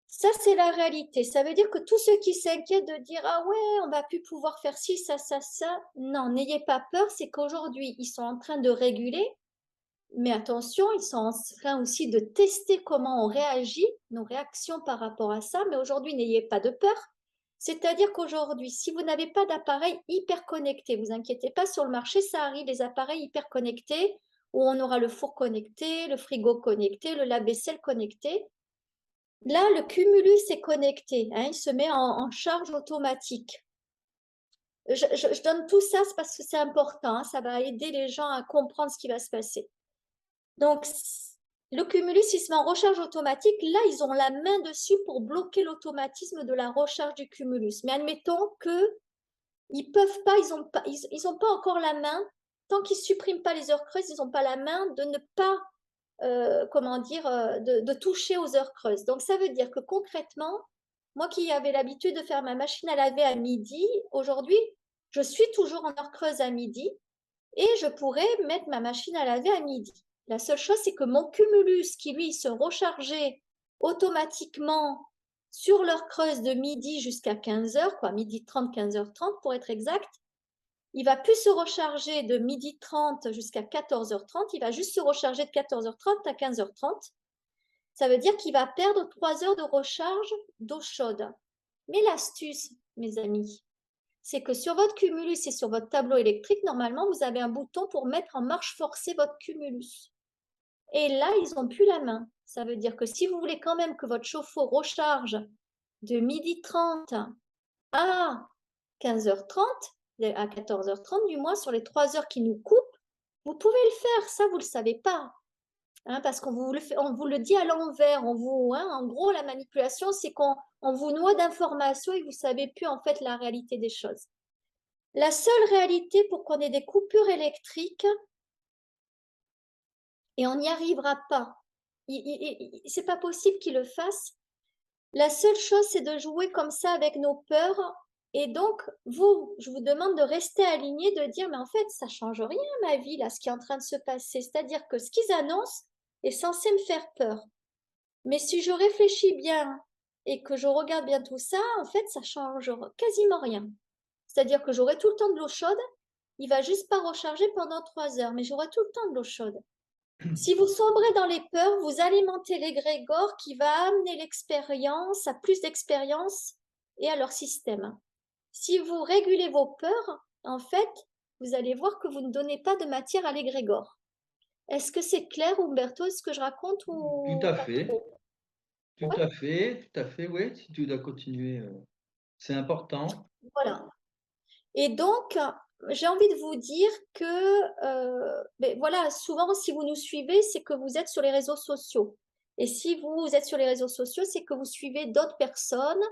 Ça, c'est la réalité. Ça veut dire que tous ceux qui s'inquiètent de dire « Ah ouais, on va plus pouvoir faire ci, ça, ça », non, n'ayez pas peur, c'est qu'aujourd'hui, ils sont en train de réguler, mais attention, ils sont en train aussi de tester comment on réagit, nos réactions par rapport à ça, mais aujourd'hui, n'ayez pas de peur. C'est-à-dire qu'aujourd'hui, si vous n'avez pas d'appareil hyper connecté, vous inquiétez pas, sur le marché, ça arrive, les appareils hyper connectés, où on aura le four connecté, le frigo connecté, le lave-vaisselle connecté. Là, le cumulus est connecté, hein, il se met en charge automatique. Je donne tout ça parce que c'est important, hein, ça va aider les gens à comprendre ce qui va se passer. Donc, le cumulus, il se met en recharge automatique. Là, ils ont la main dessus pour bloquer l'automatisme de la recharge du cumulus. Mais admettons qu'ils peuvent pas, ils ont pas encore la main, tant qu'ils ne suppriment pas les heures creuses, ils n'ont pas la main de ne pas de toucher aux heures creuses. Donc, ça veut dire que concrètement, moi qui avais l'habitude de faire ma machine à laver à midi, aujourd'hui, je suis toujours en heure creuse à midi et je pourrais mettre ma machine à laver à midi. La seule chose, c'est que mon cumulus, qui lui se rechargeait automatiquement sur l'heure creuse de midi jusqu'à 15h, quoi, midi 30, 15h30 pour être exact, il va plus se recharger de 12h30 jusqu'à 14h30, il va juste se recharger de 14h30 à 15h30. Ça veut dire qu'il va perdre 3 heures de recharge d'eau chaude. Mais l'astuce, mes amis, c'est que sur votre cumulus et sur votre tableau électrique, normalement, vous avez un bouton pour mettre en marche forcée votre cumulus. Et là, ils n'ont plus la main. Ça veut dire que si vous voulez quand même que votre chauffe-eau recharge de 12h30 à 15h30, à 14h30 du moins, sur les 3 heures qui nous coupent, vous pouvez le faire. Ça, vous ne le savez pas. Hein, parce qu'on vous le dit à l'envers. En gros, la manipulation, c'est qu'on vous noie d'informations et vous ne savez plus en fait la réalité des choses. La seule réalité pour qu'on ait des coupures électriques, et on n'y arrivera pas, c'est pas possible qu'ils le fassent. La seule chose, c'est de jouer comme ça avec nos peurs. Et donc, je vous demande de rester aligné, de dire, mais en fait, ça change rien, ma vie, là, ce qui est en train de se passer. C'est-à-dire que ce qu'ils annoncent est censé me faire peur. Mais si je réfléchis bien et que je regarde bien tout ça, en fait, ça change quasiment rien. C'est-à-dire que j'aurai tout le temps de l'eau chaude, il va juste pas recharger pendant 3 heures, mais j'aurai tout le temps de l'eau chaude. Si vous sombrez dans les peurs, vous alimentez l'égrégore qui va amener l'expérience à plus d'expérience et à leur système. Si vous régulez vos peurs, en fait, vous allez voir que vous ne donnez pas de matière à l'égrégore. Est-ce que c'est clair, Umberto, ce que je raconte Tout ou à pas fait, trop? Ouais, tout à fait, oui, si tu dois continuer, c'est important. voilà. Et donc, j'ai envie de vous dire que, voilà, souvent, si vous nous suivez, c'est que vous êtes sur les réseaux sociaux. Et si vous êtes sur les réseaux sociaux, c'est que vous suivez d'autres personnes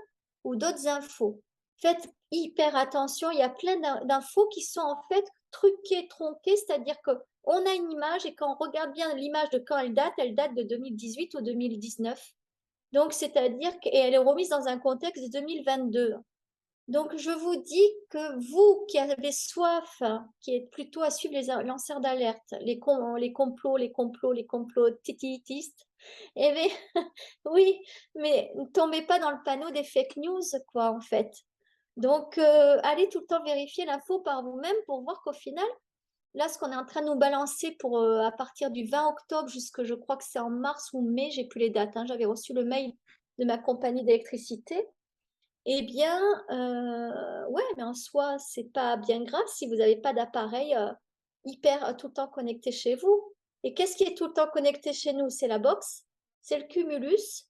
ou d'autres infos. Faites hyper attention, il y a plein d'infos qui sont en fait truquées, tronquées, c'est-à-dire qu'on a une image et quand on regarde bien l'image de quand elle date de 2018 ou 2019. Donc, c'est-à-dire qu'elle est remise dans un contexte de 2022. Donc, je vous dis que vous qui avez soif, qui êtes plutôt à suivre les lanceurs d'alerte, les complotistes, eh bien, oui, mais ne tombez pas dans le panneau des fake news, quoi, en fait. Donc, allez tout le temps vérifier l'info par vous-même pour voir qu'au final, là, ce qu'on est en train de nous balancer pour à partir du 20 octobre jusque, je crois que c'est en mars ou mai, j'ai plus les dates, hein, j'avais reçu le mail de ma compagnie d'électricité. Eh bien, ouais, mais en soi, c'est pas bien grave si vous n'avez pas d'appareil hyper tout le temps connecté chez vous. Et qu'est-ce qui est tout le temps connecté chez nous? C'est la box, c'est le cumulus,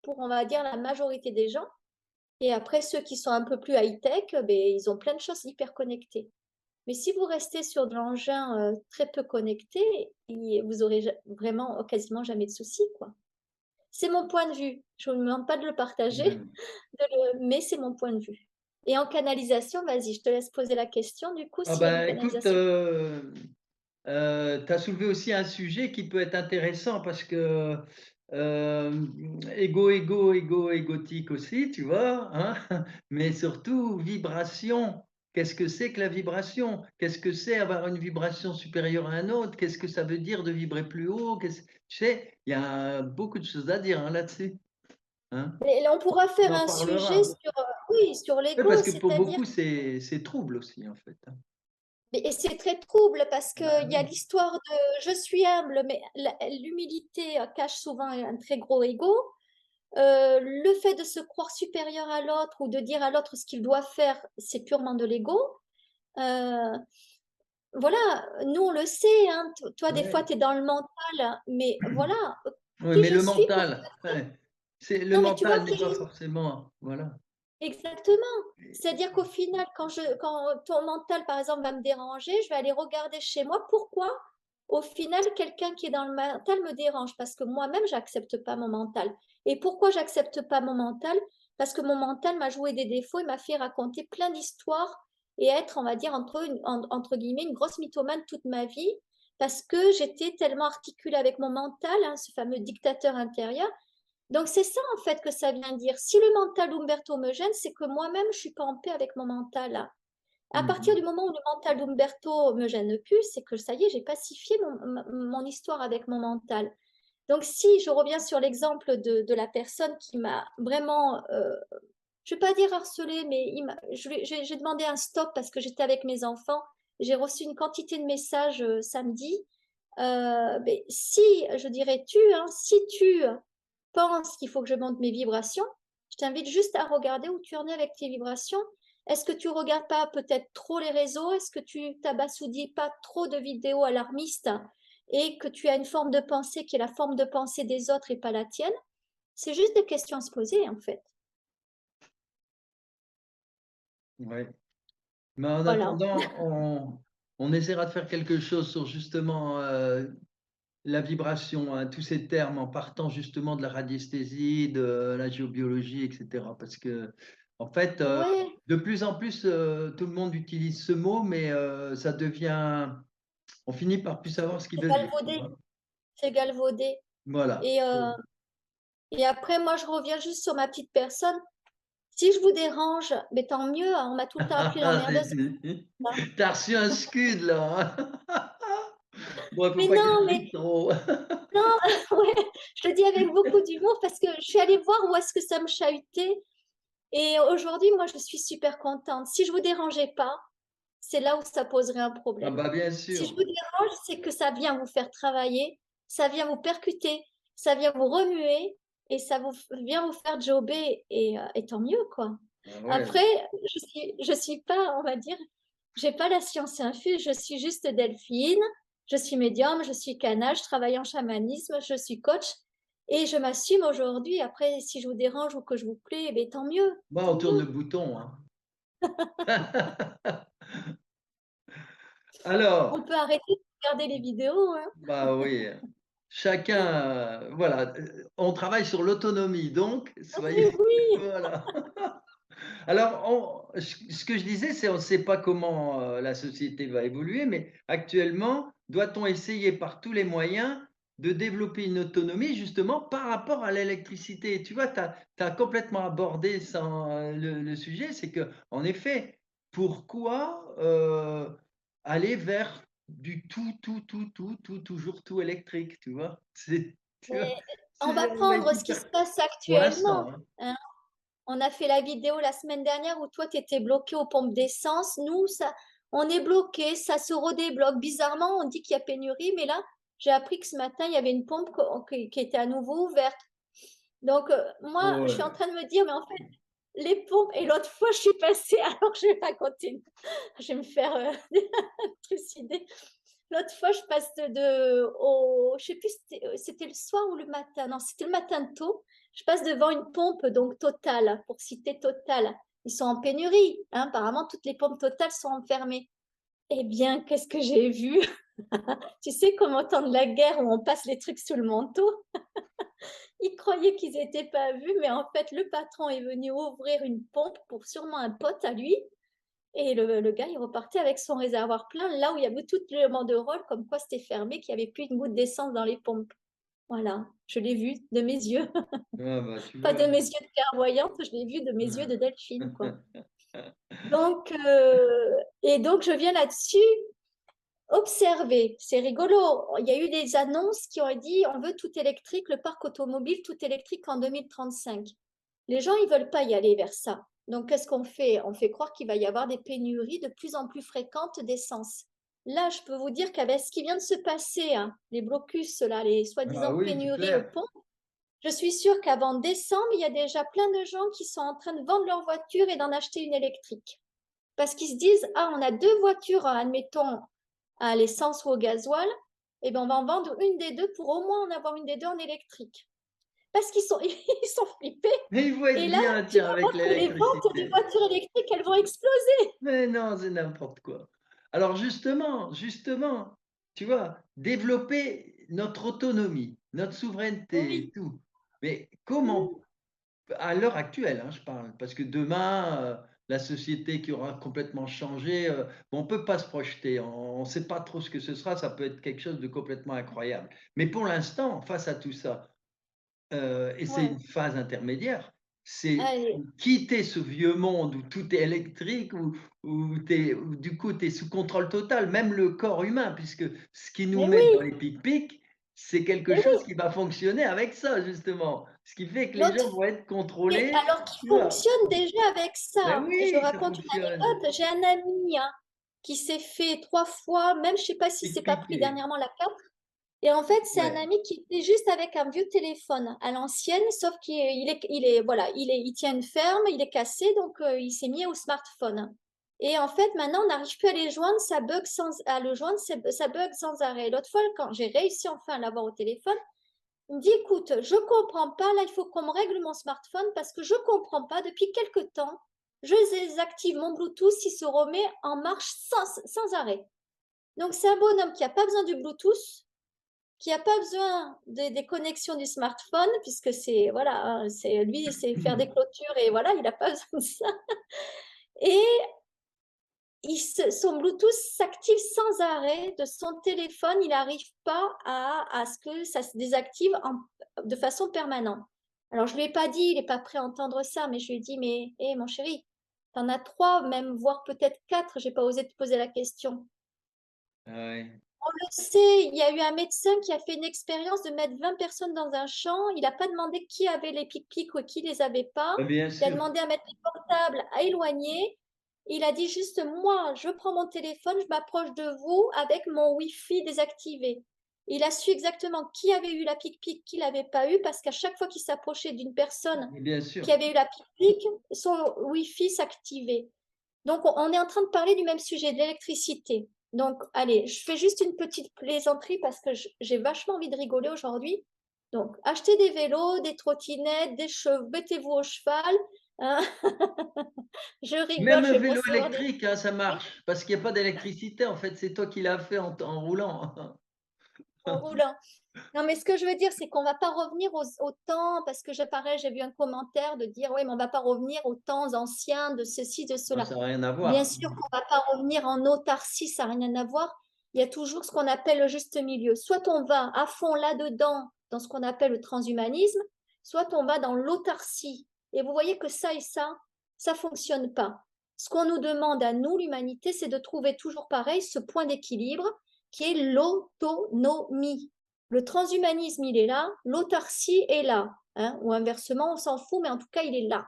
pour on va dire la majorité des gens. Et après, ceux qui sont un peu plus high-tech, ben, ils ont plein de choses hyper connectées. Mais si vous restez sur de l'engin très peu connecté, vous aurez vraiment quasiment jamais de soucis, quoi. C'est mon point de vue. Je ne vous demande pas de le partager, Mmh. mais c'est mon point de vue. Et en canalisation, vas-y, je te laisse poser la question du coup, Ah s'il y a une bah, écoute, canalisation. tu as soulevé aussi un sujet qui peut être intéressant parce que, égotique aussi, tu vois? Hein? Mais surtout vibration. Qu'est-ce que c'est que la vibration? Qu'est-ce que c'est avoir une vibration supérieure à un autre? Qu'est-ce que ça veut dire de vibrer plus haut? Tu sais, il y a beaucoup de choses à dire, hein, là-dessus, hein? Mais là, on pourra On faire en un sujet parlera. sur, oui, sur Oui, l'ego, parce que pour c'est-à-dire, beaucoup, c'est trouble aussi, en fait, hein. et c'est très trouble parce qu'il Bah y a oui. l'histoire de je suis humble, mais l'humilité cache souvent un très gros ego. Le fait de se croire supérieur à l'autre ou de dire à l'autre ce qu'il doit faire, c'est purement de l'ego. Euh, Voilà, nous on le sait, hein, toi des fois Ouais. tu es dans le mental, mais voilà, Oui, qui mais je le suis pour... mental, ouais, c'est le Non mais tu vois mental n'est qui pas je... forcément voilà. Exactement. C'est-à-dire qu'au final, quand ton mental par exemple va me déranger, je vais aller regarder chez moi pourquoi au final quelqu'un qui est dans le mental me dérange parce que moi-même j'accepte pas mon mental. Et pourquoi j'accepte pas mon mental? Parce que mon mental m'a joué des défauts et m'a fait raconter plein d'histoires et être, on va dire, entre guillemets, une grosse mythomane toute ma vie parce que j'étais tellement articulée avec mon mental, hein, ce fameux dictateur intérieur. Donc c'est ça en fait que ça vient dire. Si le mental d'Umberto me gêne, c'est que moi-même je suis pas en paix avec mon mental. À partir du Mmh. moment où le mental d'Umberto me gêne plus, c'est que ça y est, j'ai pacifié mon histoire avec mon mental. Donc si je reviens sur l'exemple de la personne qui m'a vraiment, je ne vais pas dire harcelé, mais j'ai demandé un stop parce que j'étais avec mes enfants. J'ai reçu une quantité de messages samedi. Mais si, je dirais tu, hein, si tu penses qu'il faut que je monte mes vibrations, je t'invite juste à regarder où tu en es avec tes vibrations Est-ce que tu regardes pas peut-être trop les réseaux? Est-ce que tu t'abasourdis pas trop de vidéos alarmistes et que tu as une forme de pensée qui est la forme de pensée des autres et pas la tienne? C'est juste des questions à se poser, en fait. Ouais. Mais en Voilà. attendant, on essaiera de faire quelque chose sur justement, la vibration, hein, tous ces termes en partant justement de la radiesthésie, de la géobiologie et cetera. Parce qu'en fait, Ouais, de plus en plus, tout le monde utilise ce mot, mais ça devient on finit par plus savoir ce qu'il c'est veut dire, tu galvaudé, vois? c'est galvaudé. Voilà. Et, et après, moi, je reviens juste sur ma petite personne. Si je vous dérange, mais tant mieux, hein, on m'a tout le temps appelée l'emmerdeuse. Tu as reçu un scud là, hein? Bon, il faut Mais pas qu'il non, mais brille trop. non, ouais, je le dis avec beaucoup d'humour parce que je suis allée voir où est-ce que ça me chahutait. Et aujourd'hui, moi, je suis super contente. Si je vous dérangeais pas, c'est là où ça poserait un Ah problème. bah, bien Si je sûr. vous dérange, c'est que ça vient vous faire travailler, ça vient vous percuter, ça vient vous remuer et vient vous faire jobber et tant mieux, quoi. Ah ouais. Après, je suis pas, on va dire, j'ai pas la science infuse, je suis juste Delphine, je suis médium, je suis canal, je travaille en chamanisme, je suis coach et je m'assume aujourd'hui. Après, si je vous dérange ou que je vous plais, eh bien, tant mieux, Bah, on tant tourne le mieux. bouton, hein. Alors, On peut arrêter de regarder les vidéos, hein. bah, oui, chacun, voilà, on travaille sur l'autonomie, donc soyez Mais oui, voilà. Alors ce que je disais, c'est on ne sait pas comment, la société va évoluer, mais actuellement, doit-on essayer par tous les moyens de développer une autonomie justement par rapport à l'électricité? Tu vois, tu as complètement abordé le sujet, c'est que en effet, pourquoi, aller vers du toujours tout électrique, tu vois? Tu vois? mais on va C'est on va être prendre ce qui se hyper passe pour l'instant, actuellement, hein. hein. On a fait la vidéo la semaine dernière où toi, tu étais bloqué aux pompes d'essence. Nous, ça, on est bloqué, ça se redébloque. Bizarrement, on dit qu'il y a pénurie, mais là, j'ai appris que ce matin, il y avait une pompe qui était à nouveau ouverte. Donc, moi, je suis en Ouais. train de me dire, mais en fait, les pompes, et l'autre fois, je suis passée, alors je vais raconter, je vais me faire trucider. L'autre fois, je passe je sais plus, c'était le soir ou le matin. Non, c'était le matin tôt. Je passe devant une pompe, donc Total, pour citer Total. Ils sont en pénurie, hein. Apparemment, toutes les pompes Total sont enfermées. Eh bien, qu'est-ce que j'ai vu? Tu sais, comme au temps de la guerre où on passe les trucs sous le manteau, ils croyaient qu'ils n'étaient pas vus, mais en fait, le patron est venu ouvrir une pompe pour sûrement un pote à lui. Et le gars, il repartait avec son réservoir plein, là où il y avait tout le banderole, comme quoi c'était fermé, qu'il n'y avait plus une goutte d'essence dans les pompes. Voilà, je l'ai vu de mes yeux. Ah bah, tu Pas de vois? mes yeux de clairvoyante, je l'ai vu de mes yeux de Delphine, quoi. Donc, et donc, je viens là-dessus observer. C'est rigolo. Il y a eu des annonces qui ont dit on veut tout électrique, le parc automobile tout électrique en 2035. Les gens, ils veulent pas y aller vers ça. Donc, qu'est-ce qu'on fait? On fait croire qu'il va y avoir des pénuries de plus en plus fréquentes d'essence. Là, je peux vous dire qu'avec ce qui vient de se passer, hein, les blocus, là, les Ah soi-disant oui, c'est pénuries au clair. pont, je suis sûre qu'avant décembre, il y a déjà plein de gens qui sont en train de vendre leur voiture et d'en acheter une électrique. Parce qu'ils se disent, ah, on a deux voitures, admettons, à l'essence ou au gasoil, et bien on va en vendre une des deux pour au moins en avoir une des deux en électrique. Parce qu'ils sont, ils sont flippés. Mais il faut être Et là, bien, tu tiens, vas avec voir que les ventes des l'électricité. voitures électriques, elles vont exploser. Mais non, c'est n'importe quoi. Alors justement, tu vois, développer notre autonomie, notre souveraineté et Oui, tout. Mais comment oui, à l'heure actuelle, hein, je parle, parce que demain, la société qui aura complètement changé, bon, on peut pas se projeter, on ne sait pas trop ce que ce sera, ça peut être quelque chose de complètement incroyable. Mais pour l'instant, face à tout ça, et c'est ouais. une phase intermédiaire. C'est Allez, quitter ce vieux monde où tout est électrique, où du coup tu es sous contrôle total, même le corps humain, puisque ce qu'ils nous mais mettent dans oui, les pic-pics, c'est quelque mais chose oui. qui va fonctionner avec ça justement. Ce qui fait que les L'autre, gens vont être mais contrôlés, alors qu'il tu vois? fonctionne déjà avec Ben ça. Je oui, ça raconte une fonctionne. anecdote. J'ai un ami, hein, qui s'est fait 3 fois, même je sais pas s'il s'est pas pris Pic-piquer. dernièrement la carte. Et en fait, c'est un Ouais. ami qui était juste avec un vieux téléphone à l'ancienne, sauf voilà, il tient une ferme, il est cassé, donc il s'est mis au smartphone. Et en fait, maintenant, on n'arrive plus à les joindre, à le joindre, ça bug sans arrêt. L'autre fois, quand j'ai réussi enfin à l'avoir au téléphone, il me dit, écoute, je comprends pas, là, il faut qu'on me règle mon smartphone parce que je comprends pas, depuis quelque temps, je désactive mon Bluetooth, il se remet en marche sans arrêt. Donc, c'est un bonhomme qui n'a pas besoin du Bluetooth, qui n'a pas besoin des connexions du smartphone, puisque c'est, voilà, hein, c'est lui, c'est faire des clôtures et voilà, il n'a pas besoin de ça. Et son Bluetooth s'active sans arrêt de son téléphone. Il n'arrive pas à ce que ça se désactive de façon permanente. Alors, je ne lui ai pas dit, il n'est pas prêt à entendre ça, mais je lui ai dit, mais hé, mon chéri, tu en as 3, même voire peut-être 4, je n'ai pas osé te poser la question. Ah ouais. On le sait, il y a eu un médecin qui a fait une expérience de mettre 20 personnes dans un champ. Il n'a pas demandé qui avait les pic-pics ou qui les avait pas. Bien Il a sûr. demandé à mettre les portables à éloigner. Il a dit juste, moi, je prends mon téléphone, je m'approche de vous avec mon Wi-Fi désactivé. Il a su exactement qui avait eu la pic-pic, qui l'avait pas eu, parce qu'à chaque fois qu'il s'approchait d'une personne Bien sûr. qui avait eu la pic-pic, son Wi-Fi s'activait. Donc, on est en train de parler du même sujet, de l'électricité. Donc, allez, je fais juste une petite plaisanterie parce que j'ai vachement envie de rigoler aujourd'hui. Donc, achetez des vélos, des trottinettes, des chevaux, mettez-vous au cheval, hein. Je Même rigole, je un vais vélo recevoir des... électrique, hein, ça marche, parce qu'il n'y a pas d'électricité. En fait, c'est toi qui l'as fait en roulant. en roulant. Non, mais ce que je veux dire, c'est qu'on ne va pas revenir au temps, parce que pareil, j'ai vu un commentaire de dire, oui, mais on ne va pas revenir aux temps anciens de ceci, de Ah, cela. ça n'a rien à Bien voir. sûr qu'on ne va pas revenir en autarcie, ça n'a rien à voir. Il y a toujours ce qu'on appelle le juste milieu. Soit on va à fond là-dedans, dans ce qu'on appelle le transhumanisme, soit on va dans l'autarcie. Et vous voyez que ça et ça ne fonctionne pas. Ce qu'on nous demande à nous, l'humanité, c'est de trouver toujours pareil ce point d'équilibre qui est l'autonomie. Le transhumanisme, il est là, l'autarcie est là, hein, ou inversement, on s'en fout, mais en tout cas, il est là.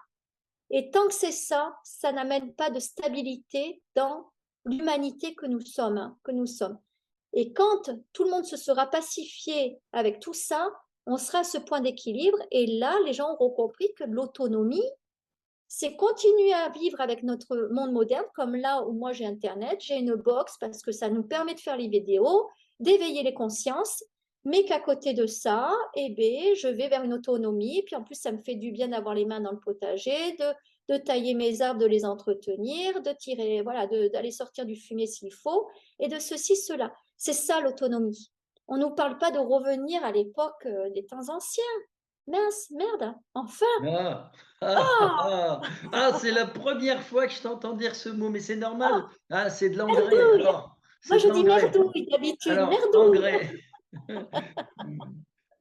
Et tant que c'est ça, ça n'amène pas de stabilité dans l'humanité que nous sommes, hein, que nous sommes. Et quand tout le monde se sera pacifié avec tout ça, on sera à ce point d'équilibre. Et là, les gens auront compris que l'autonomie, c'est continuer à vivre avec notre monde moderne, comme là où moi j'ai Internet, j'ai une box parce que ça nous permet de faire les vidéos, d'éveiller les consciences, mais qu'à côté de ça, eh bien, je vais vers une autonomie. Et puis en plus, ça me fait du bien d'avoir les mains dans le potager, de tailler mes arbres, de les entretenir, de tirer, voilà, d'aller sortir du fumier s'il faut, et de ceci, cela. C'est ça l'autonomie. On ne nous parle pas de revenir à l'époque des temps anciens. Mince, merde, enfin. Ah, Oh, c'est la première fois que je t'entends dire ce mot, mais c'est normal. oh, Ah, c'est de l'engrais. merdouille. Alors, Moi, c'est de je dis l'engrais. merdouille d'habitude, Alors, merdouille. engrais.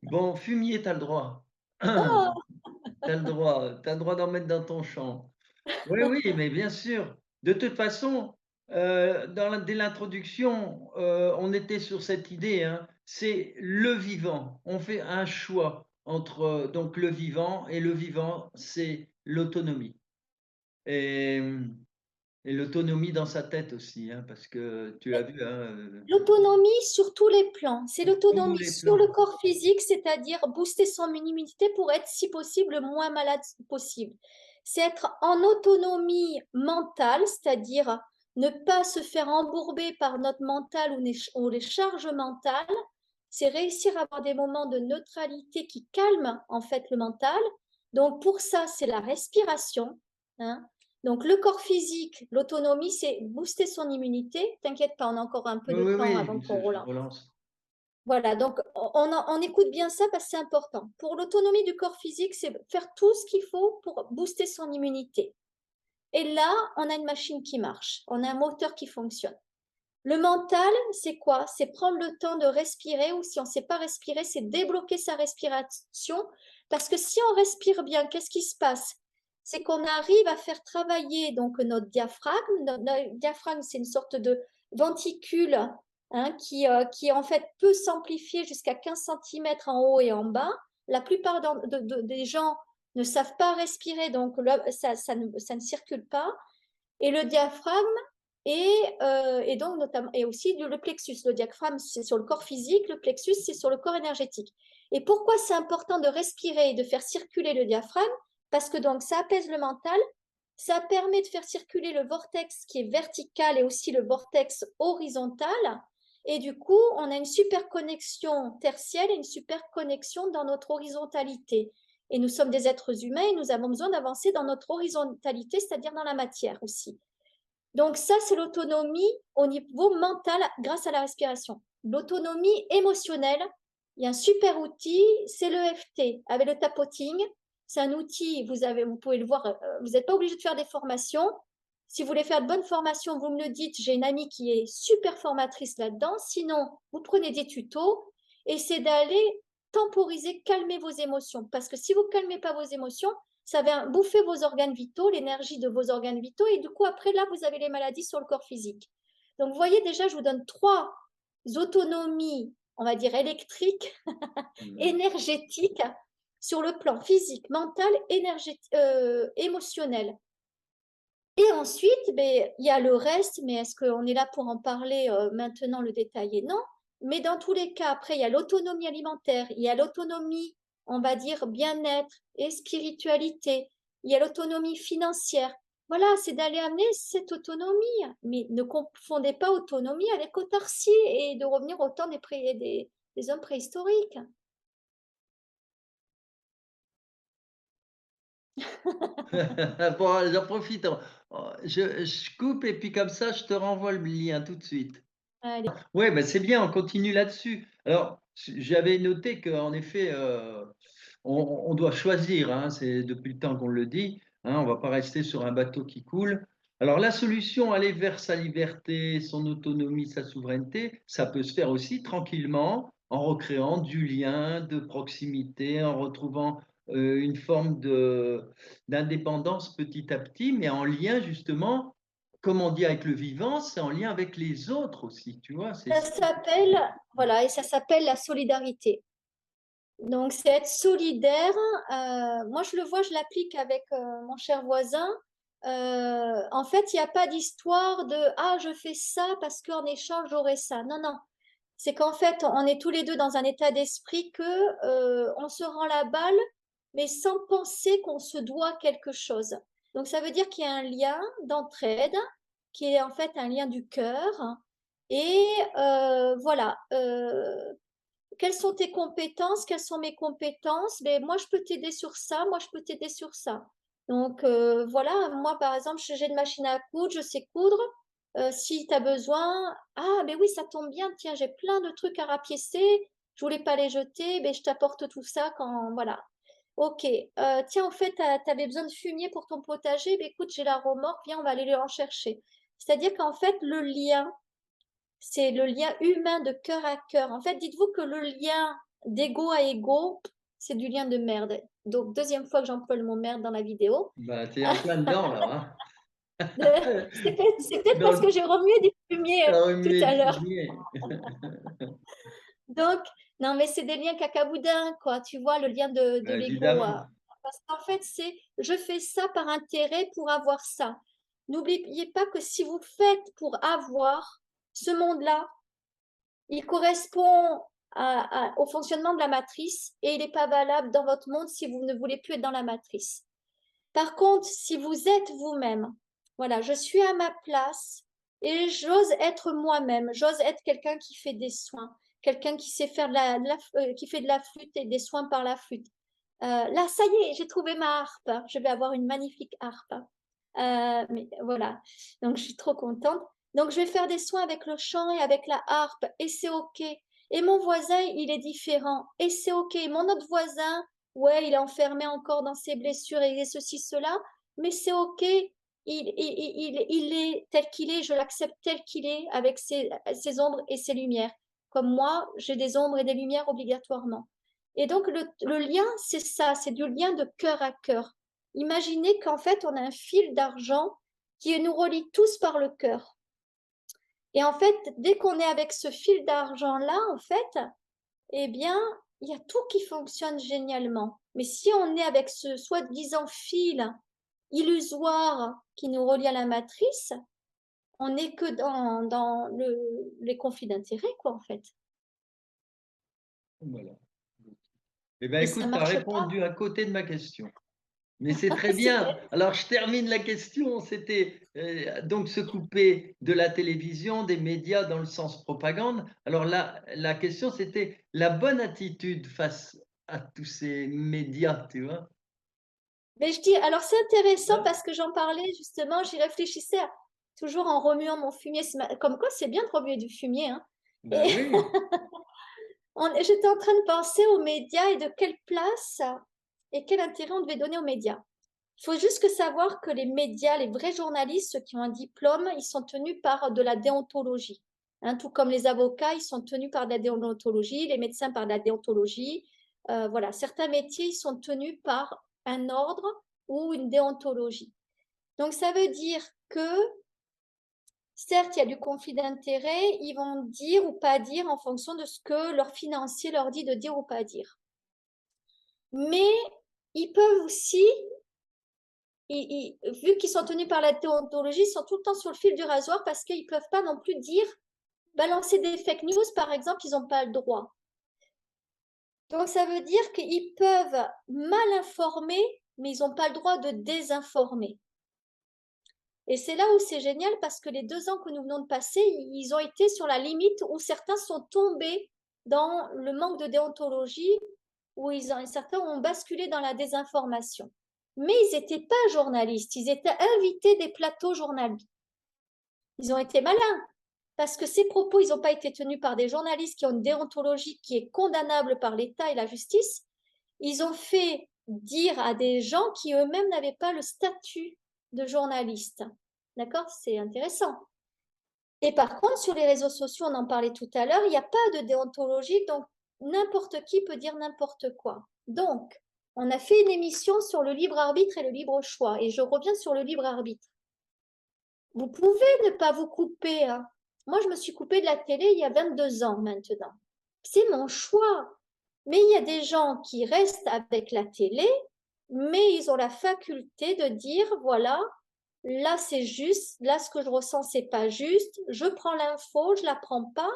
Bon, fumier, tu as le droit. Oh, Tu as le droit. Tu as le droit d'en mettre dans ton champ. Oui, oui, mais bien sûr. De toute façon, dès l'introduction, on était sur cette idée, hein, c'est le vivant. On fait un choix entre donc le vivant et le vivant, c'est l'autonomie. Et, et l'autonomie dans sa tête aussi, hein, parce que tu as vu, hein, l'autonomie sur tous les plans. C'est sur tous l'autonomie les sur le plans. corps physique, c'est-à-dire booster son immunité pour être, si possible, le moins malade possible. C'est être en autonomie mentale, c'est-à-dire ne pas se faire embourber par notre mental ou les charges mentales. C'est réussir à avoir des moments de neutralité qui calment en fait le mental. Donc pour ça, c'est la respiration, hein. Donc, le corps physique, l'autonomie, c'est booster son immunité. T'inquiète pas, on a encore un peu Oui, de oui, temps avant oui, qu'on je relance. relance. Voilà, donc on écoute bien ça parce que c'est important. Pour l'autonomie du corps physique, c'est faire tout ce qu'il faut pour booster son immunité. Et là, on a une machine qui marche, on a un moteur qui fonctionne. Le mental, c'est quoi? C'est prendre le temps de respirer, ou si on ne sait pas respirer, c'est débloquer sa respiration. Parce que si on respire bien, qu'est-ce qui se passe? C'est qu'on arrive à faire travailler donc notre diaphragme. Notre diaphragme, c'est une sorte de venticule, hein, qui en fait peut s'amplifier jusqu'à 15 cm en haut et en bas. La plupart des gens ne savent pas respirer, donc ça ne circule pas. Et le diaphragme, Et donc, notamment, et aussi le plexus. Le diaphragme, c'est sur le corps physique, le plexus, c'est sur le corps énergétique. Et pourquoi c'est important de respirer et de faire circuler le diaphragme? Parce que donc, ça apaise le mental, ça permet de faire circuler le vortex qui est vertical et aussi le vortex horizontal. Et du coup, on a une super connexion tertielle et une super connexion dans notre horizontalité. Et nous sommes des êtres humains et nous avons besoin d'avancer dans notre horizontalité, c'est-à-dire dans la matière aussi. Donc ça, c'est l'autonomie au niveau mental grâce à la respiration. L'autonomie émotionnelle, il y a un super outil, c'est l'EFT avec le tapoting. C'est un outil, vous pouvez le voir, vous n'êtes pas obligé de faire des formations. Si vous voulez faire de bonnes formations, vous me le dites, j'ai une amie qui est super formatrice là-dedans. Sinon, vous prenez des tutos et c'est d'aller temporiser, calmer vos émotions. Parce que si vous ne calmez pas vos émotions, ça va bouffer vos organes vitaux, l'énergie de vos organes vitaux, et du coup, après, là, vous avez les maladies sur le corps physique. Donc, vous voyez, déjà, je vous donne 3 autonomies, on va dire électriques, énergétiques, sur le plan physique, mental, émotionnel. Et ensuite, ben, il y a le reste, mais est-ce qu'on est là pour en parler maintenant, le détailler? Non. Mais dans tous les cas, après, il y a l'autonomie alimentaire, il y a l'autonomie, on va dire, bien-être et spiritualité, il y a l'autonomie financière. Voilà, c'est d'aller amener cette autonomie. Mais ne confondez pas autonomie avec autarcie et de revenir au temps des hommes préhistoriques. Bon, j'en profite. Je coupe et puis comme ça, je te renvoie le lien tout de suite. Allez. Ouais, bah, c'est bien, on continue là-dessus. Alors, j'avais noté qu'en effet, on doit choisir, hein, c'est depuis le temps qu'on le dit, hein, on ne va pas rester sur un bateau qui coule. Alors, la solution, aller vers sa liberté, son autonomie, sa souveraineté, ça peut se faire aussi tranquillement en recréant du lien, de proximité, en retrouvant une forme d'indépendance petit à petit, mais en lien justement, comme on dit avec le vivant, c'est en lien avec les autres aussi, tu vois, c'est Ça ça. s'appelle, voilà, et ça s'appelle la solidarité. Donc, c'est être solidaire. Moi, je le vois, je l'applique avec mon cher voisin. En fait, il n'y a pas d'histoire de «Ah, je fais ça parce qu'en échange, j'aurai ça». Non, non. C'est qu'en fait, on est tous les deux dans un état d'esprit que on se rend la balle, mais sans penser qu'on se doit quelque chose. Donc, ça veut dire qu'il y a un lien d'entraide qui est en fait un lien du cœur. Et voilà. Quelles sont tes compétences? Quelles sont mes compétences? Ben, moi, je peux t'aider sur ça, moi, je peux t'aider sur ça. Donc, voilà, moi, par exemple, j'ai une machine à coudre, je sais coudre. Si tu as besoin, ah, ben oui, ça tombe bien, tiens, j'ai plein de trucs à rapiécer, je voulais pas les jeter, ben, je t'apporte tout ça quand, voilà. Ok, tiens, en fait, tu avais besoin de fumier pour ton potager, ben écoute, j'ai la remorque, viens, on va aller en chercher. C'est-à-dire qu'en fait, le lien, c'est le lien humain de cœur à cœur. En fait, dites-vous que le lien d'ego à ego, c'est du lien de merde. Donc, deuxième fois que j'emploie le mot merde dans la vidéo. Bah, tu es en plein dedans là, C'est peut-être hein. parce que j'ai remué des fumiers T'as tout remué à le l'heure. fumier. Donc, non, mais c'est des liens cacaboudins, quoi. Tu vois, le lien de Bah, l'ego. évidemment. Parce qu'en fait, c'est je fais ça par intérêt pour avoir ça. N'oubliez pas que si vous faites pour avoir ce monde-là, il correspond au fonctionnement de la matrice et il n'est pas valable dans votre monde si vous ne voulez plus être dans la matrice. Par contre, si vous êtes vous-même, voilà, je suis à ma place et j'ose être moi-même, j'ose être quelqu'un qui fait des soins, quelqu'un qui sait faire qui fait de la flûte et des soins par la flûte. Là, ça y est, j'ai trouvé ma harpe. Je vais avoir une magnifique harpe. Mais voilà, donc je suis trop contente. Donc je vais faire des soins avec le chant et avec la harpe et c'est OK. Et mon voisin, il est différent et c'est OK. Mon autre voisin, ouais, il est enfermé encore dans ses blessures et ceci, cela, mais c'est OK. Il est tel qu'il est, je l'accepte tel qu'il est avec ses ombres et ses lumières. Comme moi, j'ai des ombres et des lumières obligatoirement. Et donc le lien, c'est ça, c'est du lien de cœur à cœur. Imaginez qu'en fait, on a un fil d'argent qui nous relie tous par le cœur. Et en fait, dès qu'on est avec ce fil d'argent-là, en fait, eh bien, il y a tout qui fonctionne génialement. Mais si on est avec ce soi-disant fil illusoire qui nous relie à la matrice, on n'est que dans les conflits d'intérêts, quoi, en fait. Voilà. Eh bien, Et ça écoute, tu as marche pas. répondu à côté de ma question. Mais c'est très C'est bien. vrai. Alors, je termine la question. C'était donc se couper de la télévision, des médias dans le sens propagande. Alors là, la question, c'était la bonne attitude face à tous ces médias, tu vois? Mais je dis, alors c'est intéressant Ouais. parce que j'en parlais justement, j'y réfléchissais toujours en remuant mon fumier. Comme quoi, c'est bien de remuer du fumier, hein. Ben Et oui, j'étais en train de penser aux médias et de quelle place et quel intérêt on devait donner aux médias. Il faut juste savoir que les médias, les vrais journalistes, ceux qui ont un diplôme, ils sont tenus par de la déontologie. Hein, tout comme les avocats, ils sont tenus par de la déontologie, les médecins par de la déontologie. Voilà, certains métiers, ils sont tenus par un ordre ou une déontologie. Donc, ça veut dire que, certes, il y a du conflit d'intérêts, ils vont dire ou pas dire en fonction de ce que leur financier leur dit de dire ou pas dire. Mais ils peuvent aussi, vu qu'ils sont tenus par la déontologie, ils sont tout le temps sur le fil du rasoir parce qu'ils ne peuvent pas non plus dire, balancer des fake news, par exemple, ils n'ont pas le droit. Donc, ça veut dire qu'ils peuvent mal informer, mais ils n'ont pas le droit de désinformer. Et c'est là où c'est génial parce que les 2 ans que nous venons de passer, ils ont été sur la limite où certains sont tombés dans le manque de déontologie, où certains ont basculé dans la désinformation. Mais ils n'étaient pas journalistes, ils étaient invités des plateaux journaliers. Ils ont été malins parce que ces propos, ils n'ont pas été tenus par des journalistes qui ont une déontologie qui est condamnable par l'État et la justice. Ils ont fait dire à des gens qui eux-mêmes n'avaient pas le statut de journaliste. D'accord? C'est intéressant. Et par contre, sur les réseaux sociaux, on en parlait tout à l'heure, il n'y a pas de déontologie, donc n'importe qui peut dire n'importe quoi. Donc, on a fait une émission sur le libre arbitre et le libre choix, et je reviens sur le libre arbitre. Vous pouvez ne pas vous couper, hein. Moi, je me suis coupée de la télé il y a 22 ans maintenant. C'est mon choix. Mais il y a des gens qui restent avec la télé, mais ils ont la faculté de dire, voilà, là c'est juste, là ce que je ressens c'est pas juste, je prends l'info, je la prends pas,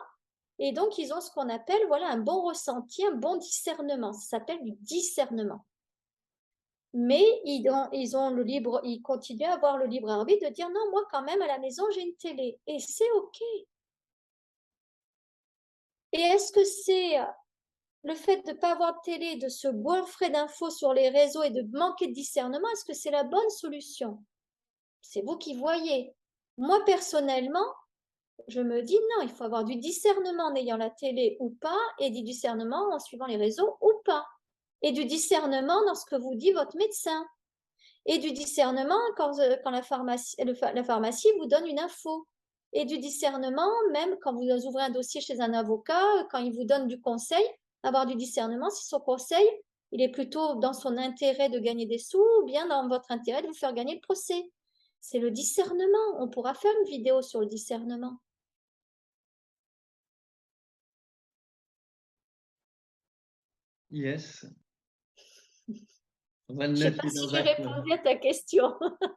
et donc ils ont ce qu'on appelle, voilà, un bon ressenti, un bon discernement. Ça s'appelle du discernement. Mais ils continuent à avoir le libre arbitre de dire non, moi quand même à la maison j'ai une télé, et c'est ok. Et est-ce que c'est le fait de ne pas avoir de télé, de se goinfrer d'infos sur les réseaux et de manquer de discernement, est-ce que c'est la bonne solution? C'est vous qui voyez. Moi, personnellement, je me dis non, il faut avoir du discernement en ayant la télé ou pas, et du discernement en suivant les réseaux ou pas. Et du discernement dans ce que vous dit votre médecin. Et du discernement quand la pharmacie vous donne une info. Et du discernement, même quand vous ouvrez un dossier chez un avocat, quand il vous donne du conseil, avoir du discernement si son conseil, il est plutôt dans son intérêt de gagner des sous ou bien dans votre intérêt de vous faire gagner le procès. C'est le discernement. On pourra faire une vidéo sur le discernement. yes. On va le Je ne sais pas noter si dans j'ai un coin. répondu à ta question.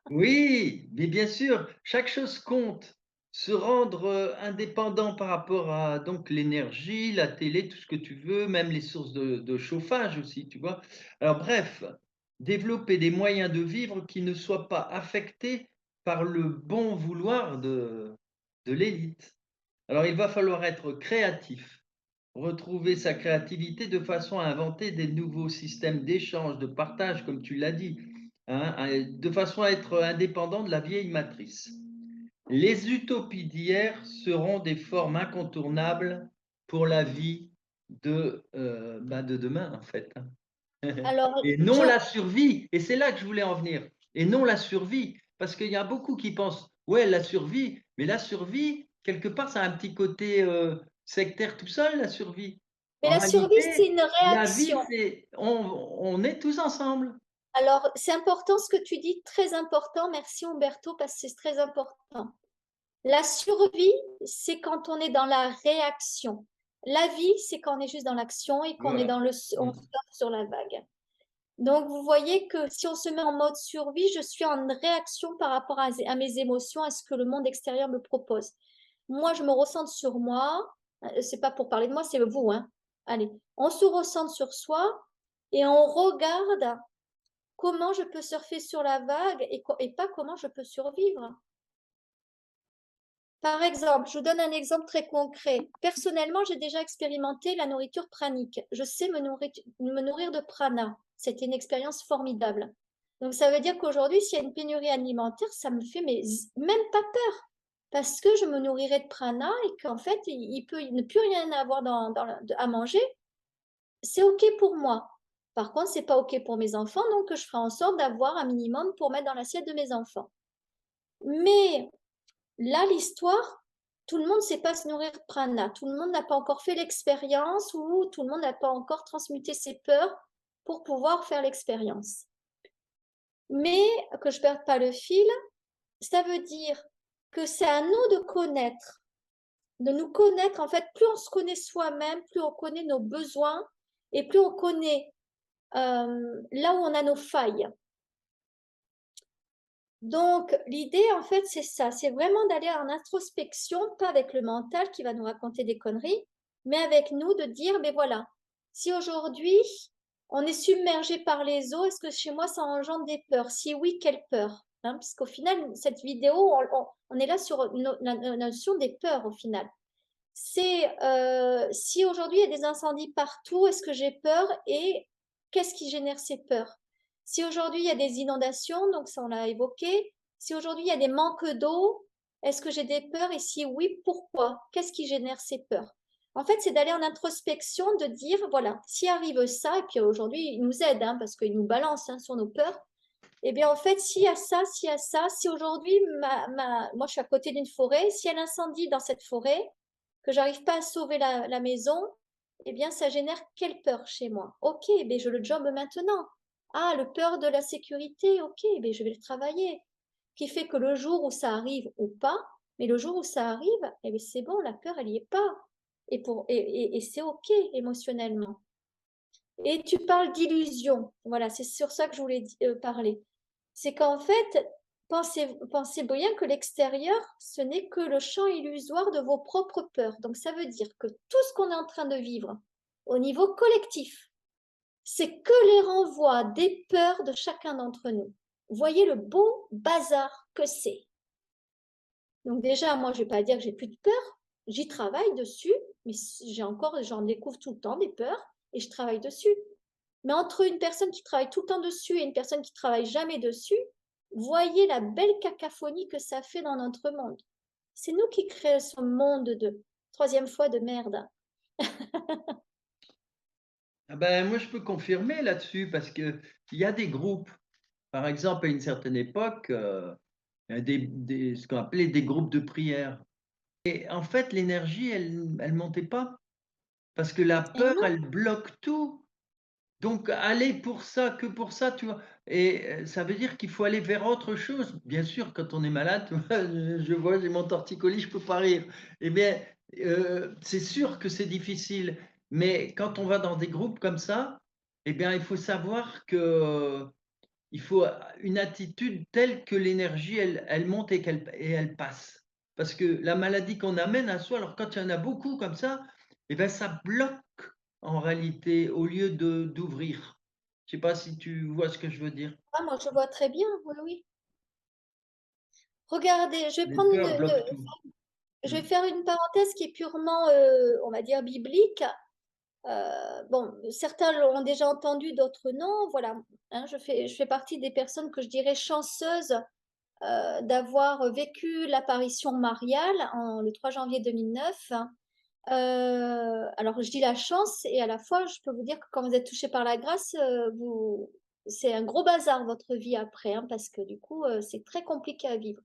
Oui, mais bien sûr, chaque chose compte. Se rendre indépendant par rapport à donc l'énergie, la télé, tout ce que tu veux, même les sources de chauffage aussi, tu vois. Alors bref, développer des moyens de vivre qui ne soient pas affectés par le bon vouloir de l'élite. Alors il va falloir être créatif, retrouver sa créativité de façon à inventer des nouveaux systèmes d'échange, de partage, comme tu l'as dit, hein, de façon à être indépendant de la vieille matrice. Les utopies d'hier seront des formes incontournables pour la vie de demain, en fait, hein. Alors, Et non la survie. Et c'est là que je voulais en venir. Et non la survie. Parce qu'il y a beaucoup qui pensent, ouais, la survie, mais la survie, quelque part, ça a un petit côté sectaire tout seul, la survie. mais En la survie, c'est réalité, une la réaction. vie, c'est on est tous ensemble. Alors, c'est important ce que tu dis, très important. Merci Umberto, parce que c'est très important. La survie, c'est quand on est dans la réaction. La vie, c'est quand on est juste dans l'action et qu'on est Voilà. on surfe sur la vague. Donc, vous voyez que si on se met en mode survie, je suis en réaction par rapport à mes émotions, à ce que le monde extérieur me propose. Moi, je me ressens sur moi. C'est pas pour parler de moi, c'est vous, hein. Allez, on se ressent sur soi et on regarde comment je peux surfer sur la vague et pas comment je peux survivre. Par exemple, je vous donne un exemple très concret. Personnellement, j'ai déjà expérimenté la nourriture pranique. Je sais me nourrir de prana. C'était une expérience formidable. Donc, ça veut dire qu'aujourd'hui, s'il y a une pénurie alimentaire, ça me fait même pas peur. Parce que je me nourrirai de prana et qu'en fait, il peut ne plus rien avoir à manger. C'est OK pour moi. Par contre, c'est pas OK pour mes enfants, donc je ferai en sorte d'avoir un minimum pour mettre dans l'assiette de mes enfants. Mais là, l'histoire, tout le monde ne sait pas se nourrir de prana. Tout le monde n'a pas encore fait l'expérience ou tout le monde n'a pas encore transmuté ses peurs pour pouvoir faire l'expérience. Mais que je ne perde pas le fil, ça veut dire que c'est à nous de nous connaître. En fait, plus on se connaît soi-même, plus on connaît nos besoins et plus on connaît là où on a nos failles. Donc, l'idée, en fait, c'est ça, c'est vraiment d'aller en introspection, pas avec le mental qui va nous raconter des conneries, mais avec nous de dire, mais voilà, si aujourd'hui on est submergé par les eaux, est-ce que chez moi ça engendre des peurs? Si oui, quelle peur? Hein, parce qu'au final, cette vidéo, on est là sur la notion des peurs au final. C'est si aujourd'hui il y a des incendies partout, est-ce que j'ai peur et qu'est-ce qui génère ces peurs? Si aujourd'hui il y a des inondations, donc ça on l'a évoqué, si aujourd'hui il y a des manques d'eau, est-ce que j'ai des peurs et si oui, pourquoi? Qu'est-ce qui génère ces peurs? En fait, c'est d'aller en introspection, de dire, voilà, s'il arrive ça, et puis aujourd'hui, il nous aide, hein, parce qu'il nous balance hein, sur nos peurs, eh bien, en fait, s'il y a ça, s'il y a ça, si aujourd'hui, moi je suis à côté d'une forêt, s'il y a l'incendie dans cette forêt, que j'arrive pas à sauver la maison, eh bien, ça génère quelle peur chez moi? Ok, mais je le job maintenant. Ah, le peur de la sécurité, ok, mais je vais le travailler. Qui fait que le jour où ça arrive ou pas, mais le jour où ça arrive, eh bien, c'est bon, la peur, elle n'y est pas. Et c'est ok émotionnellement. Et tu parles d'illusion. Voilà, c'est sur ça que je voulais parler. C'est qu'en fait, pensez bien que l'extérieur, ce n'est que le champ illusoire de vos propres peurs. Donc, ça veut dire que tout ce qu'on est en train de vivre au niveau collectif, c'est que les renvois des peurs de chacun d'entre nous. Voyez le beau bazar que c'est. Donc déjà, moi, je ne vais pas dire que j'ai plus de peur. J'y travaille dessus, mais j'en découvre tout le temps des peurs et je travaille dessus. Mais entre une personne qui travaille tout le temps dessus et une personne qui travaille jamais dessus, voyez la belle cacophonie que ça fait dans notre monde. C'est nous qui créons ce monde de troisième fois de merde. Ah ben, moi, je peux confirmer là-dessus parce qu'il y a des groupes. Par exemple, à une certaine époque, il y a ce qu'on appelait des groupes de prière. Et en fait, l'énergie, elle montait pas parce que la Et peur, non, elle bloque tout. Donc aller pour ça, que pour ça, tu vois? Et ça veut dire qu'il faut aller vers autre chose. Bien sûr, quand on est malade, tu vois? Je vois, j'ai mon torticolis, je peux pas rire. Eh bien, c'est sûr que c'est difficile, mais quand on va dans des groupes comme ça, eh bien, il faut savoir que il faut une attitude telle que l'énergie, elle monte et elle passe. Parce que la maladie qu'on amène à soi, alors quand il y en a beaucoup comme ça, eh ben ça bloque en réalité au lieu d'ouvrir. Je sais pas si tu vois ce que je veux dire? ah, moi je vois très bien, oui, oui. Regardez, Les peurs bloquent tout. je Mmh. vais faire une parenthèse qui est purement, on va dire, biblique. Bon, certains l'ont déjà entendu, d'autres non. Voilà, hein, je fais partie des personnes que je dirais chanceuses d'avoir vécu l'apparition mariale le 3 janvier 2009. Alors, je dis la chance et à la fois, je peux vous dire que quand vous êtes touché par la grâce, c'est un gros bazar votre vie après, hein, parce que du coup, c'est très compliqué à vivre.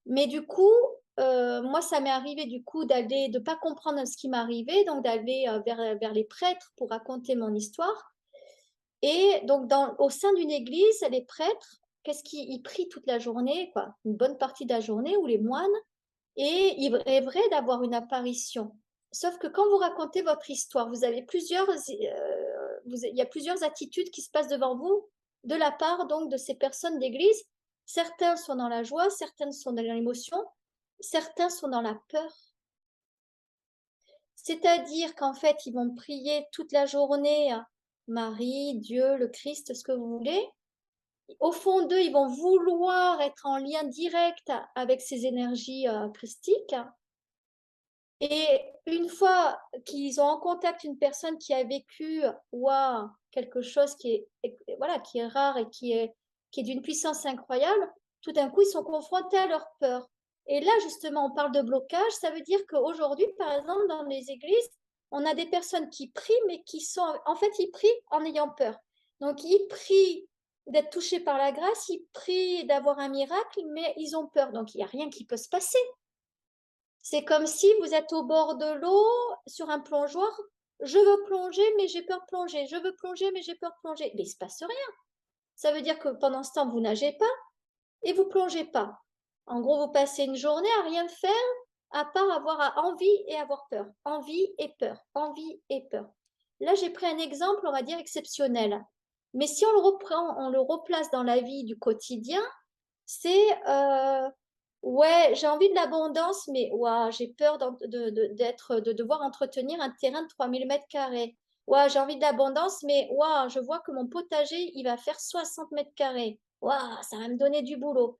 Mais du coup, moi, ça m'est arrivé du coup de pas comprendre ce qui m'arrivait, donc d'aller vers les prêtres pour raconter mon histoire. Et donc, au sein d'une église, les prêtres, qu'est-ce qu'ils ils prient toute la journée, quoi, une bonne partie de la journée, ou les moines, et il rêverait d'avoir une apparition. Sauf que quand vous racontez votre histoire, vous avez plusieurs il y a plusieurs attitudes qui se passent devant vous de la part donc de ces personnes d'église. Certains sont dans la joie, certaines sont dans l'émotion, certains sont dans la peur. C'est-à-dire qu'en fait, ils vont prier toute la journée, Marie, Dieu, le Christ, ce que vous voulez. Au fond d'eux, ils vont vouloir être en lien direct avec ces énergies christiques. Et une fois qu'ils ont en contact une personne qui a vécu quelque chose qui est, voilà, qui est rare et qui est d'une puissance incroyable, tout d'un coup, ils sont confrontés à leur peur. Et là, justement, on parle de blocage. Ça veut dire qu'aujourd'hui, par exemple, dans les églises, on a des personnes qui prient, mais qui sont, en fait, ils prient en ayant peur. Donc, ils prient d'être touchés par la grâce, ils prient d'avoir un miracle, mais ils ont peur. Donc, il n'y a rien qui peut se passer. C'est comme si vous êtes au bord de l'eau, sur un plongeoir. Je veux plonger, mais j'ai peur de plonger. Je veux plonger, mais j'ai peur de plonger. Mais il ne se passe rien. Ça veut dire que pendant ce temps, vous nagez pas et vous plongez pas. En gros, vous passez une journée à rien faire à part avoir envie et avoir peur. Envie et peur. Envie et peur. Là, j'ai pris un exemple, on va dire, exceptionnel. Mais si on le reprend, on le replace dans la vie du quotidien, c'est ouais, j'ai envie de l'abondance, mais j'ai peur de devoir entretenir un terrain de 3000 mètres carrés. Ouais, j'ai envie de l'abondance, mais je vois que mon potager, il va faire 60 mètres carrés. Ça va me donner du boulot.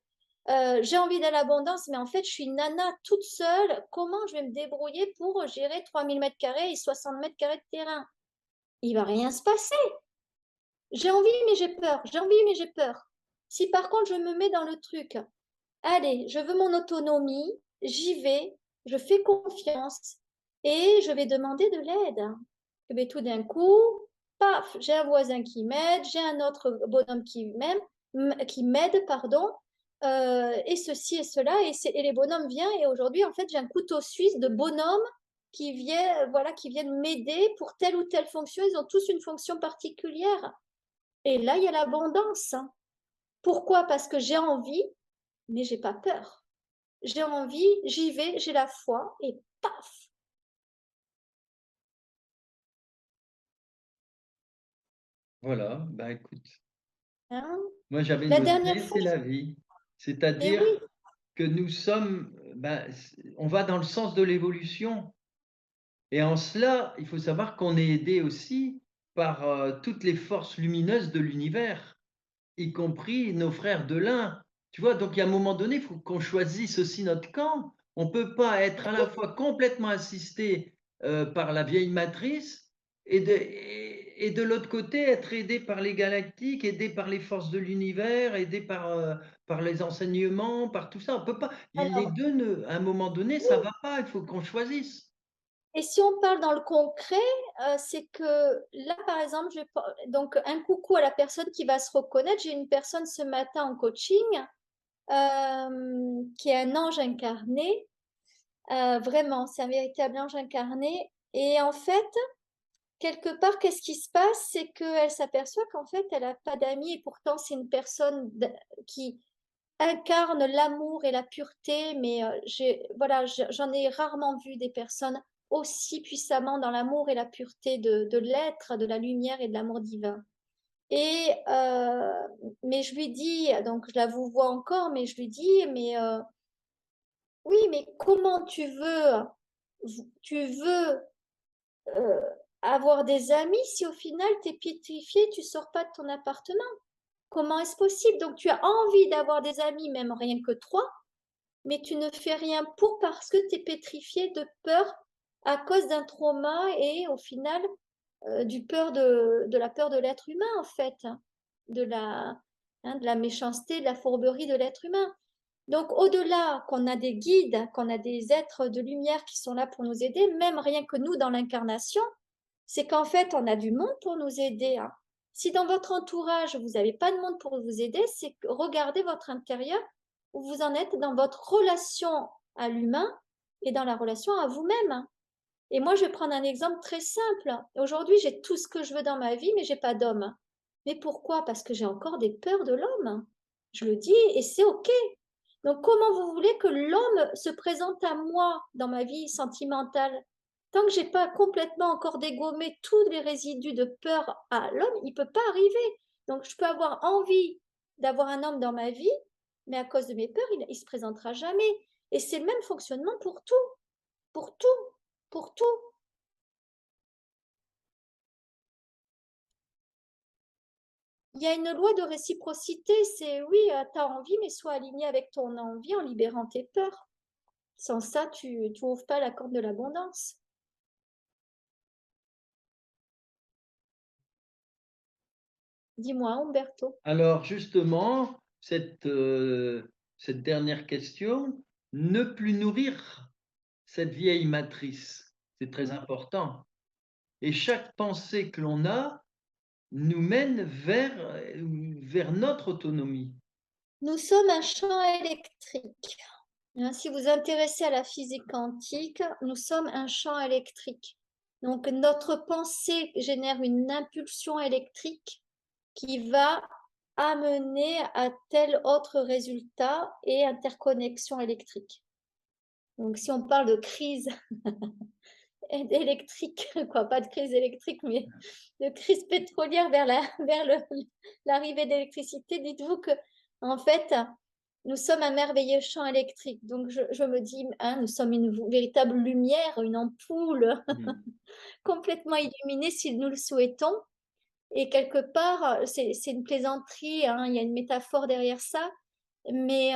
J'ai envie de l'abondance, mais en fait, je suis une nana toute seule. Comment je vais me débrouiller pour gérer 3000 mètres carrés et 60 mètres carrés de terrain? Il va rien se passer. J'ai envie, mais j'ai peur. J'ai envie, mais j'ai peur. Si par contre, je me mets dans le truc, allez, je veux mon autonomie, j'y vais, je fais confiance et je vais demander de l'aide. Et bien, tout d'un coup, paf, j'ai un voisin qui m'aide, j'ai un autre bonhomme qui m'aide, pardon, et ceci et cela, et les bonhommes viennent. Et aujourd'hui, en fait, j'ai un couteau suisse de bonhommes qui viennent m'aider pour telle ou telle fonction. Ils ont tous une fonction particulière. Et là, il y a l'abondance. Pourquoi? Parce que j'ai envie, mais j'ai pas peur. J'ai envie, j'y vais, j'ai la foi et paf. Voilà, bah écoute, Hein. moi j'avais La dernière noté, fois, c'est la vie. et C'est-à-dire oui, que nous sommes, on va dans le sens de l'évolution. Et en cela, il faut savoir qu'on est aidé aussi par toutes les forces lumineuses de l'univers, y compris nos frères de l'un. Tu vois, donc il y a un moment donné, il faut qu'on choisisse aussi notre camp. On ne peut pas être à la fois complètement assisté par la vieille matrice et de l'autre côté être aidé par les galactiques, aidé par les forces de l'univers, aidé par les enseignements, par tout ça. On peut pas. Les alors, deux, à un moment donné, ça ne va pas. Il faut qu'on choisisse. et si on parle dans le concret, c'est que là, par exemple, donc un coucou à la personne qui va se reconnaître. J'ai une personne ce matin en coaching qui est un ange incarné. Vraiment, c'est un véritable ange incarné. Et en fait, quelque part, qu'est-ce qui se passe? C'est qu'elle s'aperçoit qu'en fait, elle n'a pas d'amis et pourtant, c'est une personne qui incarne l'amour et la pureté. Mais voilà, j'en ai rarement vu des personnes aussi puissamment dans l'amour et la pureté de l'être, de la lumière et de l'amour divin. Et mais je lui dis, donc je la vous vois encore, mais je lui dis, mais oui, mais comment tu veux euh, avoir des amis si au final tu es pétrifié, tu sors pas de ton appartement? Comment est-ce possible? Donc tu as envie d'avoir des amis, même rien que trois, mais tu ne fais rien pour parce que tu es pétrifié de peur à cause d'un trauma et au final de la peur de l'être humain en fait, hein, de la, de la méchanceté, de la fourberie de l'être humain. Donc, au-delà qu'on a des guides, qu'on a des êtres de lumière qui sont là pour nous aider, même rien que nous dans l'incarnation, c'est qu'en fait, on a du monde pour nous aider, hein. Si dans votre entourage, vous n'avez pas de monde pour vous aider, c'est que regardez votre intérieur, où vous en êtes dans votre relation à l'humain et dans la relation à vous-même, hein. Et moi, je vais prendre un exemple très simple. Aujourd'hui, j'ai tout ce que je veux dans ma vie, mais j'ai pas d'homme. Mais pourquoi? Parce que j'ai encore des peurs de l'homme. Je le dis et c'est OK. Donc, comment vous voulez que l'homme se présente à moi dans ma vie sentimentale? Tant que j'ai pas complètement encore dégommé tous les résidus de peur à l'homme, il peut pas arriver. Donc je peux avoir envie d'avoir un homme dans ma vie, mais à cause de mes peurs, il se présentera jamais. Et c'est le même fonctionnement pour tout, pour tout, pour tout. Il y a une loi de réciprocité, c'est oui, tu as envie, mais sois aligné avec ton envie en libérant tes peurs. Sans ça, tu n'ouvres pas la corde de l'abondance. Dis-moi, Umberto. Alors justement, cette dernière question, ne plus nourrir cette vieille matrice, c'est très important. Et chaque pensée que l'on a nous mène vers notre autonomie. Nous sommes un champ électrique. Hein, si vous vous intéressez à la physique quantique, nous sommes un champ électrique. Donc notre pensée génère une impulsion électrique qui va amener à tel autre résultat et interconnexion électrique. Donc si on parle de crise électrique, quoi, pas de crise électrique, mais de crise pétrolière vers l'arrivée d'électricité, dites-vous que en fait, nous sommes un merveilleux champ électrique. Donc je me dis, hein, nous sommes une véritable lumière, une ampoule Mmh. complètement illuminée si nous le souhaitons. Et quelque part, c'est une plaisanterie, hein, il y a une métaphore derrière ça. Mais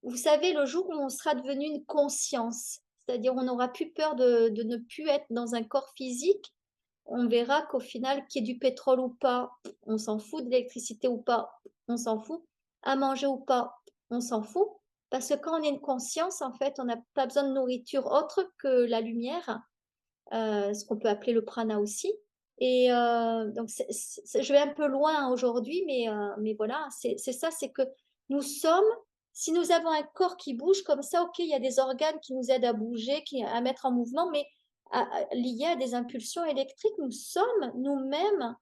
vous savez, le jour où on sera devenu une conscience, c'est-à-dire on n'aura plus peur de ne plus être dans un corps physique, on verra qu'au final, qu'il y ait du pétrole ou pas, on s'en fout, de l'électricité ou pas, on s'en fout, à manger ou pas, on s'en fout. Parce que quand on est une conscience, en fait, on n'a pas besoin de nourriture autre que la lumière, ce qu'on peut appeler le prana aussi. Et donc, je vais un peu loin aujourd'hui, mais voilà, c'est ça, c'est que nous sommes, si nous avons un corps qui bouge comme ça, ok, il y a des organes qui nous aident à bouger, à mettre en mouvement, mais liés à des impulsions électriques, nous sommes nous-mêmes,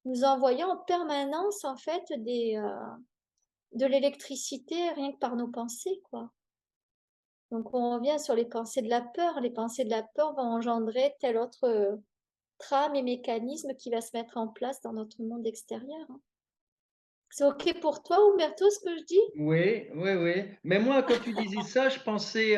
nous envoyons en permanence, en fait, de l'électricité rien que par nos pensées, quoi. Donc, on revient sur les pensées de la peur. Les pensées de la peur vont engendrer tel autre trame et mécanisme qui va se mettre en place dans notre monde extérieur. Hein. C'est OK pour toi, Umberto, ce que je dis? Oui, oui, oui. Mais moi, quand tu disais ça, je pensais,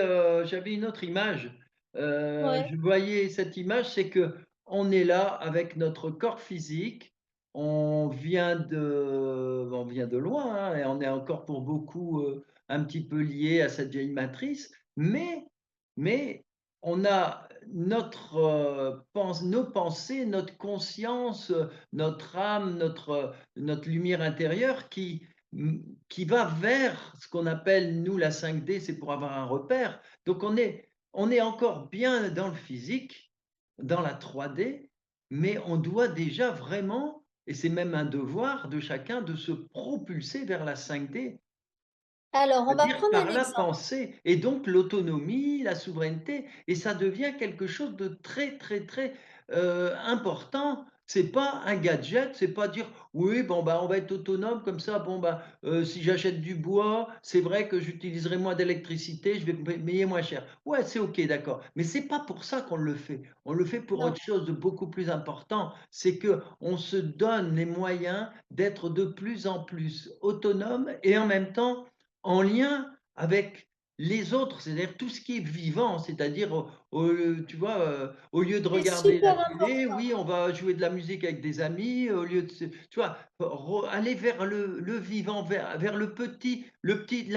j'avais une autre image. Ouais. Je voyais cette image, c'est que on est là avec notre corps physique, on vient de loin, hein, et on est encore pour beaucoup, un petit peu lié à cette vieille matrice, mais on a notre, nos pensées, notre conscience, notre âme, notre lumière intérieure Mmh, qui va vers ce qu'on appelle, nous, la 5D, c'est pour avoir un repère. Donc on est encore bien dans le physique, dans la 3D, mais on doit déjà vraiment, et c'est même un devoir de chacun, de se propulser vers la 5D. Alors, on va C'est-à-dire prendre un par la exemple. pensée et donc l'autonomie, la souveraineté et ça devient quelque chose de très, très, très, important. C'est pas un gadget, c'est pas dire: «Oui, bon, bah, on va être autonome comme ça, bon, bah, si j'achète du bois, c'est vrai que j'utiliserai moins d'électricité, je vais payer moins cher». Ouais, c'est OK, d'accord, mais c'est pas pour ça qu'on le fait. On le fait pour Non. autre chose de beaucoup plus important. C'est que on se donne les moyens d'être de plus en plus autonome et en même temps en lien avec les autres, c'est-à-dire tout ce qui est vivant, c'est-à-dire tu vois, au lieu de C'est regarder la super télé, important. oui, on va jouer de la musique avec des amis, au lieu de se tu vois, aller vers le vivant, vers la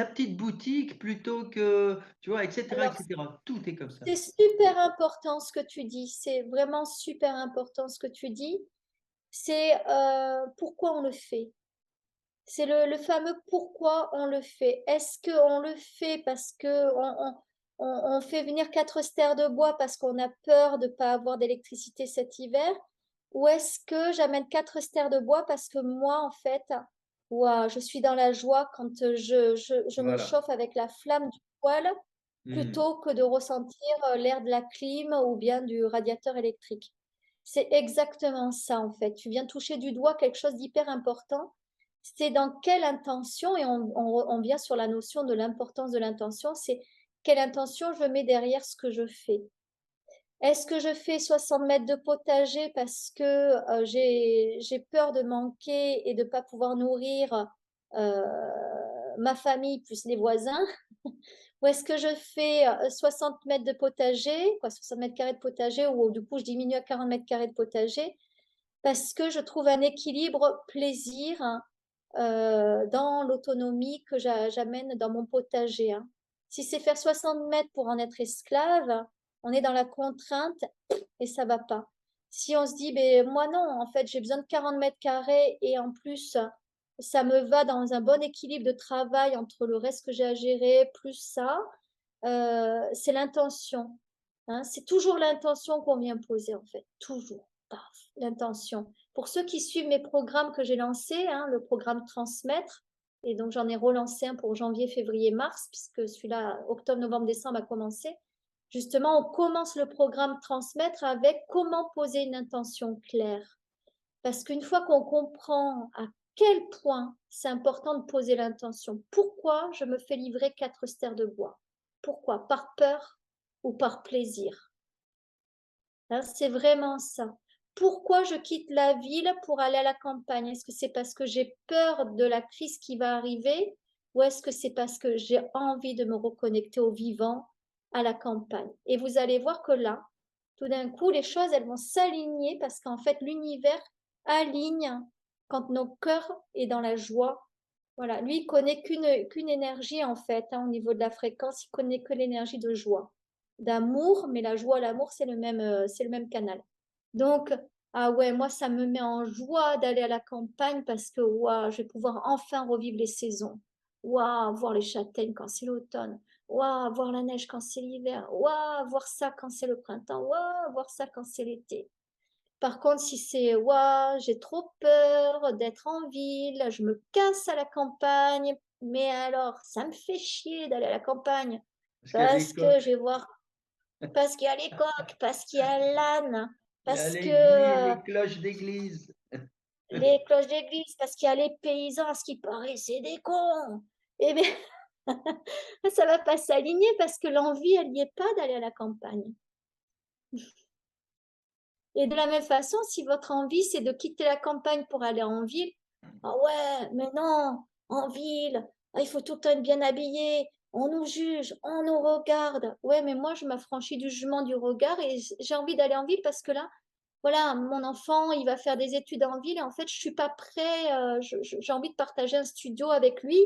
petite boutique plutôt que tu vois? Et cetera, et Alors, cetera. Tout est comme ça. c'est super important ce que tu dis. C'est vraiment super important ce que tu dis. C'est pourquoi on le fait. C'est le fameux pourquoi on le fait. Est-ce qu'on le fait parce que on fait venir 4 stères de bois parce qu'on a peur de ne pas avoir d'électricité cet hiver? Ou est-ce que j'amène 4 stères de bois parce que moi, en fait, ouah, je suis dans la joie quand je me Voilà. chauffe avec la flamme du poêle Mmh. plutôt que de ressentir l'air de la clim ou bien du radiateur électrique. C'est exactement ça, en fait. Tu viens toucher du doigt quelque chose d'hyper important. C'est dans quelle intention, et on vient sur la notion de l'importance de l'intention, c'est quelle intention je mets derrière ce que je fais. Est-ce que je fais 60 mètres de potager parce que j'ai peur de manquer et de ne pas pouvoir nourrir euh, ma famille plus les voisins? Ou est-ce que je fais 60 mètres de potager, quoi, 60 mètres carrés de potager, ou du coup je diminue à 40 mètres carrés de potager parce que je trouve un équilibre plaisir dans l'autonomie que j'amène dans mon potager, hein. Si c'est faire 60 mètres pour en être esclave, on est dans la contrainte et ça va pas. Si on se dit, ben, moi non, en fait, j'ai besoin de 40 mètres carrés et en plus, ça me va dans un bon équilibre de travail entre le reste que j'ai à gérer, plus ça, c'est l'intention, hein. C'est toujours l'intention qu'on vient poser, en fait, toujours, paf, l'intention. Pour ceux qui suivent mes programmes que j'ai lancés, hein, le programme Transmettre, et donc j'en ai relancé un pour janvier, février, mars, puisque celui-là, octobre, novembre, décembre, a commencé. Justement, on commence le programme Transmettre avec comment poser une intention claire. Parce qu'une fois qu'on comprend à quel point c'est important de poser l'intention, pourquoi je me fais livrer 4 stères de bois? Pourquoi? Par peur ou par plaisir? Hein, c'est vraiment ça. Pourquoi je quitte la ville pour aller à la campagne? Est-ce que c'est parce que j'ai peur de la crise qui va arriver ou est-ce que c'est parce que j'ai envie de me reconnecter au vivant, à la campagne? Et vous allez voir que là, tout d'un coup, les choses, elles vont s'aligner parce qu'en fait, l'univers aligne quand nos cœurs est dans la joie. Voilà, lui, il connaît qu'une énergie en fait, hein, au niveau de la fréquence, il connaît que l'énergie de joie, d'amour, mais la joie, l'amour, c'est le même canal. Donc, ah ouais, moi, ça me met en joie d'aller à la campagne parce que waouh, je vais pouvoir enfin revivre les saisons. Waouh, voir les châtaignes quand c'est l'automne. Waouh, voir la neige quand c'est l'hiver. Waouh, voir ça quand c'est le printemps. Waouh, voir ça quand c'est l'été. Par contre, si c'est waouh, j'ai trop peur d'être en ville, je me casse à la campagne, mais alors, ça me fait chier d'aller à la campagne Parce qu'il y a les parce que je coqs, vais voir, parce qu'il y a les coqs, parce qu'il y a l'âne, il y a parce que les cloches d'église. les cloches d'église, parce qu'il y a les paysans, à ce qui paraît, c'est des cons. Eh bien, ça va pas s'aligner parce que l'envie, elle n'y est pas d'aller à la campagne. Et de la même façon, si votre envie, c'est de quitter la campagne pour aller en ville, ah ouais, mais non, en ville, ah, il faut tout le temps être bien habillé, on nous juge, on nous regarde. Ouais, mais moi, je m'affranchis du jugement du regard et j'ai envie d'aller en ville parce que là, voilà, mon enfant, il va faire des études en ville et en fait, je suis pas prêt, j'ai envie de partager un studio avec lui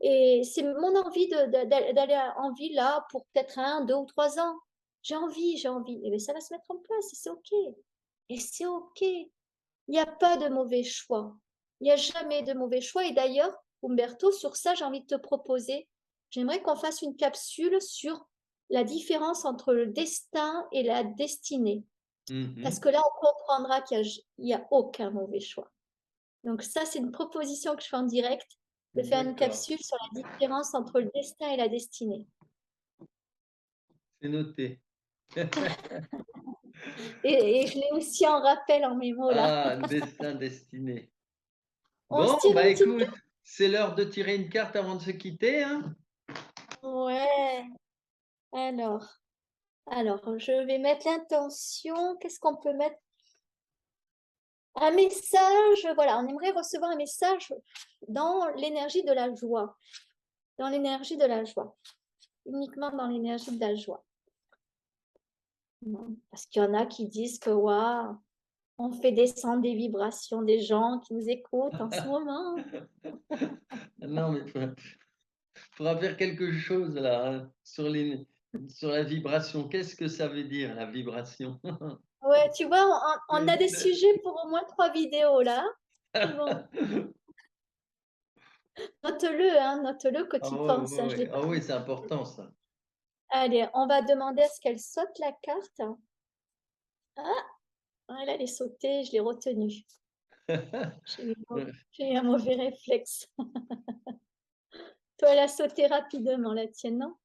et c'est mon envie d'aller en ville là pour peut-être 1, 2 ou 3 ans. J'ai envie. Et bien, ça va se mettre en place et c'est OK. Et c'est OK. Il n'y a pas de mauvais choix. Il n'y a jamais de mauvais choix. Et d'ailleurs, Umberto, sur ça, j'ai envie de te proposer, j'aimerais qu'on fasse une capsule sur la différence entre le destin et la destinée. Parce Mhm. que là, on comprendra qu'il n'y a aucun mauvais choix. Donc ça, c'est une proposition que je fais en direct, de faire une D'accord, capsule sur la différence entre le destin et la destinée. c'est noté. Et je l'ai aussi en rappel en mémo là. Ah, destin destiné. On se Bon, tire bah une petite écoute, c'est l'heure de tirer une carte avant de se quitter, hein? carte. Ouais. Alors. Alors, je vais mettre l'intention. Qu'est-ce qu'on peut mettre? Un message. Voilà, on aimerait recevoir un message dans l'énergie de la joie. Dans l'énergie de la joie. Uniquement dans l'énergie de la joie. Parce qu'il y en a qui disent que waouh, on fait descendre des vibrations des gens qui nous écoutent en ce moment. Non, mais faudra faire quelque chose là, hein, sur la vibration. Qu'est-ce que ça veut dire, la vibration? Ouais, tu vois, on a des sujets pour au moins 3 vidéos là. Bon, note-le, hein, note-le que Ah tu ouais, penses, ouais, hein, je l'ai ouais. pas Ah oui, dit. c'est important ça. Allez, on va demander à ce qu'elle saute la carte. Ah, elle allait sauter, je l'ai retenue. J'ai eu, j'ai eu un mauvais réflexe. Toi, elle a sauté rapidement, la tienne, non?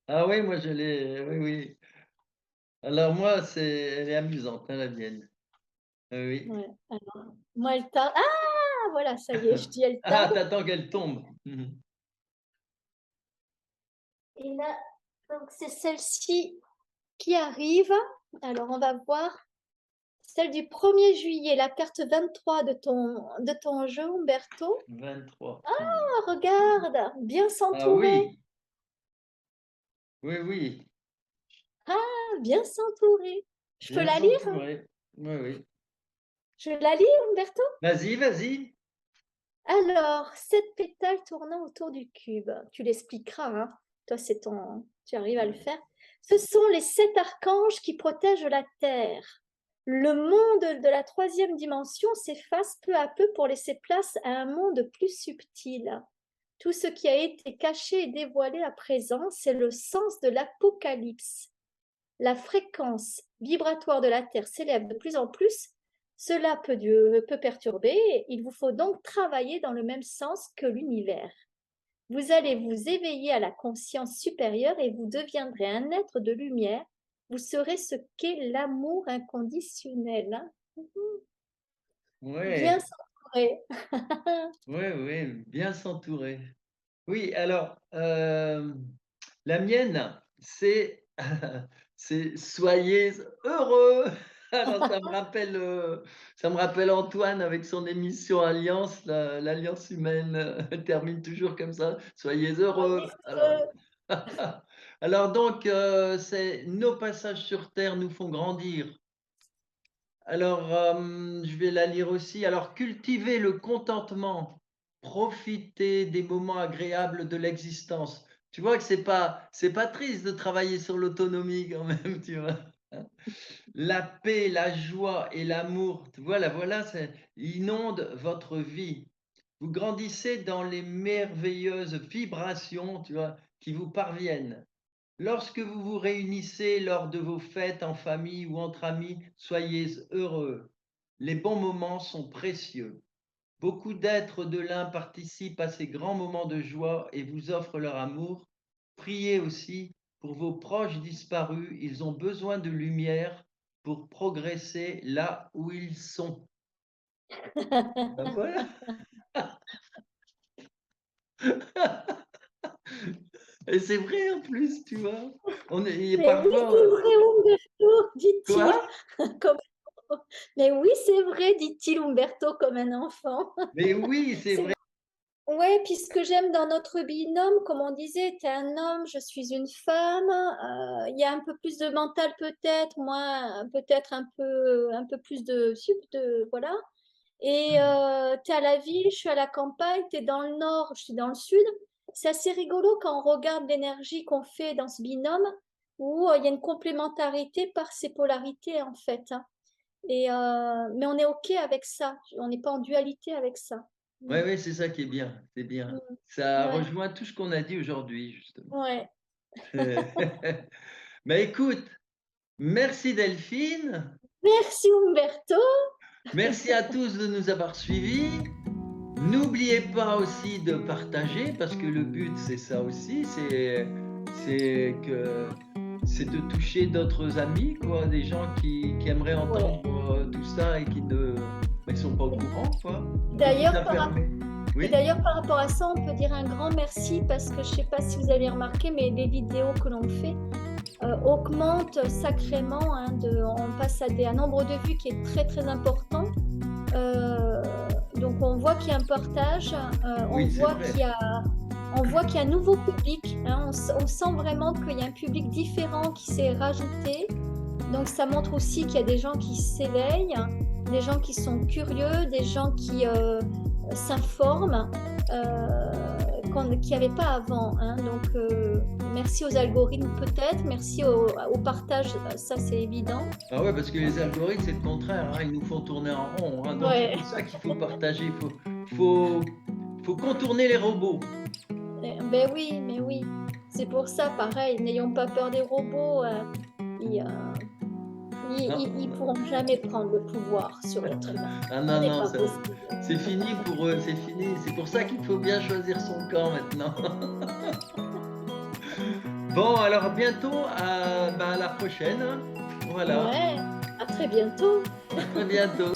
Ah oui, moi je l'ai oui, oui. Alors moi, elle est amusante, hein, la mienne. Oui. Ouais. Alors, moi, elle tarde. Ah, voilà, ça y est, je dis elle Ah, tarde. tu qu'elle tombe. Mmh. Et là, donc c'est celle-ci qui arrive. Alors, on va voir celle du 1er juillet, la carte 23 de ton jeu, Umberto. 23. Ah, regarde, bien Ah s'entourer. oui, oui, oui, Ah, bien s'entourer. Je peux bien la lire? s'entourer. Oui, oui. Je la lis, Umberto? Vas-y, vas-y. Alors, 7 pétales tournant autour du cube. Tu l'expliqueras, hein. Toi, tu arrives à le faire. Ce sont les 7 archanges qui protègent la Terre. Le monde de la troisième dimension s'efface peu à peu pour laisser place à un monde plus subtil. Tout ce qui a été caché et dévoilé à présent, c'est le sens de l'apocalypse. La fréquence vibratoire de la Terre s'élève de plus en plus. Cela peut perturber. Il vous faut donc travailler dans le même sens que l'univers. Vous allez vous éveiller à la conscience supérieure et vous deviendrez un être de lumière. Vous serez ce qu'est l'amour inconditionnel. Bien Ouais, s'entourer. ouais, ouais, bien s'entourer. Oui, alors, la mienne, c'est c'est soyez heureux. Alors ça me rappelle Antoine avec son émission Alliance, l'Alliance humaine, elle termine toujours comme ça: «Soyez heureux». Alors alors donc, c'est: «Nos passages sur terre nous font grandir». Alors, je vais la lire aussi. Alors, cultiver le contentement, profiter des moments agréables de l'existence. Tu vois que c'est pas triste de travailler sur l'autonomie quand même, tu vois? La paix, la joie et l'amour, tu vois? Là, voilà, c'est inonde votre vie. Vous grandissez dans les merveilleuses vibrations, tu vois, qui vous parviennent. Lorsque vous vous réunissez lors de vos fêtes en famille ou entre amis, soyez heureux. Les bons moments sont précieux. Beaucoup d'êtres de l'un participent à ces grands moments de joie et vous offrent leur amour. Priez aussi pour vos proches disparus. Ils ont besoin de lumière pour progresser là où ils sont. Ben voilà. Et c'est vrai en plus, tu vois. On est, et Mais oui, parfois, c'est vrai, Umberto, dit-il. quoi? Comme... Mais oui, c'est vrai, dit-il Umberto comme un enfant. Mais oui, c'est C'est vrai. Ouais, puis ce que j'aime dans notre binôme, comme on disait, tu es un homme, je suis une femme, il y a un peu plus de mental peut-être, moi peut-être un peu plus voilà. Et tu es à la ville, je suis à la campagne, tu es dans le nord, je suis dans le sud. C'est assez rigolo quand on regarde l'énergie qu'on fait dans ce binôme, où il y a une complémentarité par ces polarités en fait, hein. Mais on est OK avec ça, on n'est pas en dualité avec ça. Mm. Ouais, ouais, c'est ça qui est bien, c'est bien. Mm. Ça Ouais, rejoint tout ce qu'on a dit aujourd'hui, justement. ouais. Mais écoute, merci Delphine, Merci Umberto. merci à tous de nous avoir suivis. N'oubliez pas aussi de partager parce que le but c'est ça aussi, c'est que c'est de toucher d'autres amis, quoi, des gens qui aimeraient Ouais. entendre tout ça et qui ne bah, sont pas au courant, quoi. Et puis D'ailleurs, ça permet. et Oui? d'ailleurs, par rapport à ça, on peut dire un grand merci parce que je ne sais pas si vous avez remarqué, mais les vidéos que l'on fait augmentent sacrément, hein, on passe à un nombre de vues qui est très très important. Euh, donc on voit qu'il y a un partage, Oui, c'est vrai. on voit qu'il y a un nouveau public, hein, on sent vraiment qu'il y a un public différent qui s'est rajouté. Donc ça montre aussi qu'il y a des gens qui s'éveillent, des gens qui sont curieux, des gens qui s'informent, qu'il n'y avait pas avant, hein. Donc merci aux algorithmes peut-être, merci au partage, ça c'est évident. Ah ouais, parce que les algorithmes, c'est le contraire, hein, ils nous font tourner en rond, hein, donc c'est Ouais. pour ça qu'il faut partager, faut, faut contourner les robots. Ben oui, mais oui. C'est pour ça, pareil, n'ayons pas peur des robots. Ils, ils Non, pourront jamais prendre le pouvoir sur l'être humain. ah Ce non, n'est non, pas possible. c'est fini pour eux, c'est fini. C'est pour ça qu'il faut bien choisir son camp maintenant. Bon, alors bientôt, à, bah, à la prochaine, hein. Voilà, Ouais, à très bientôt. à très bientôt.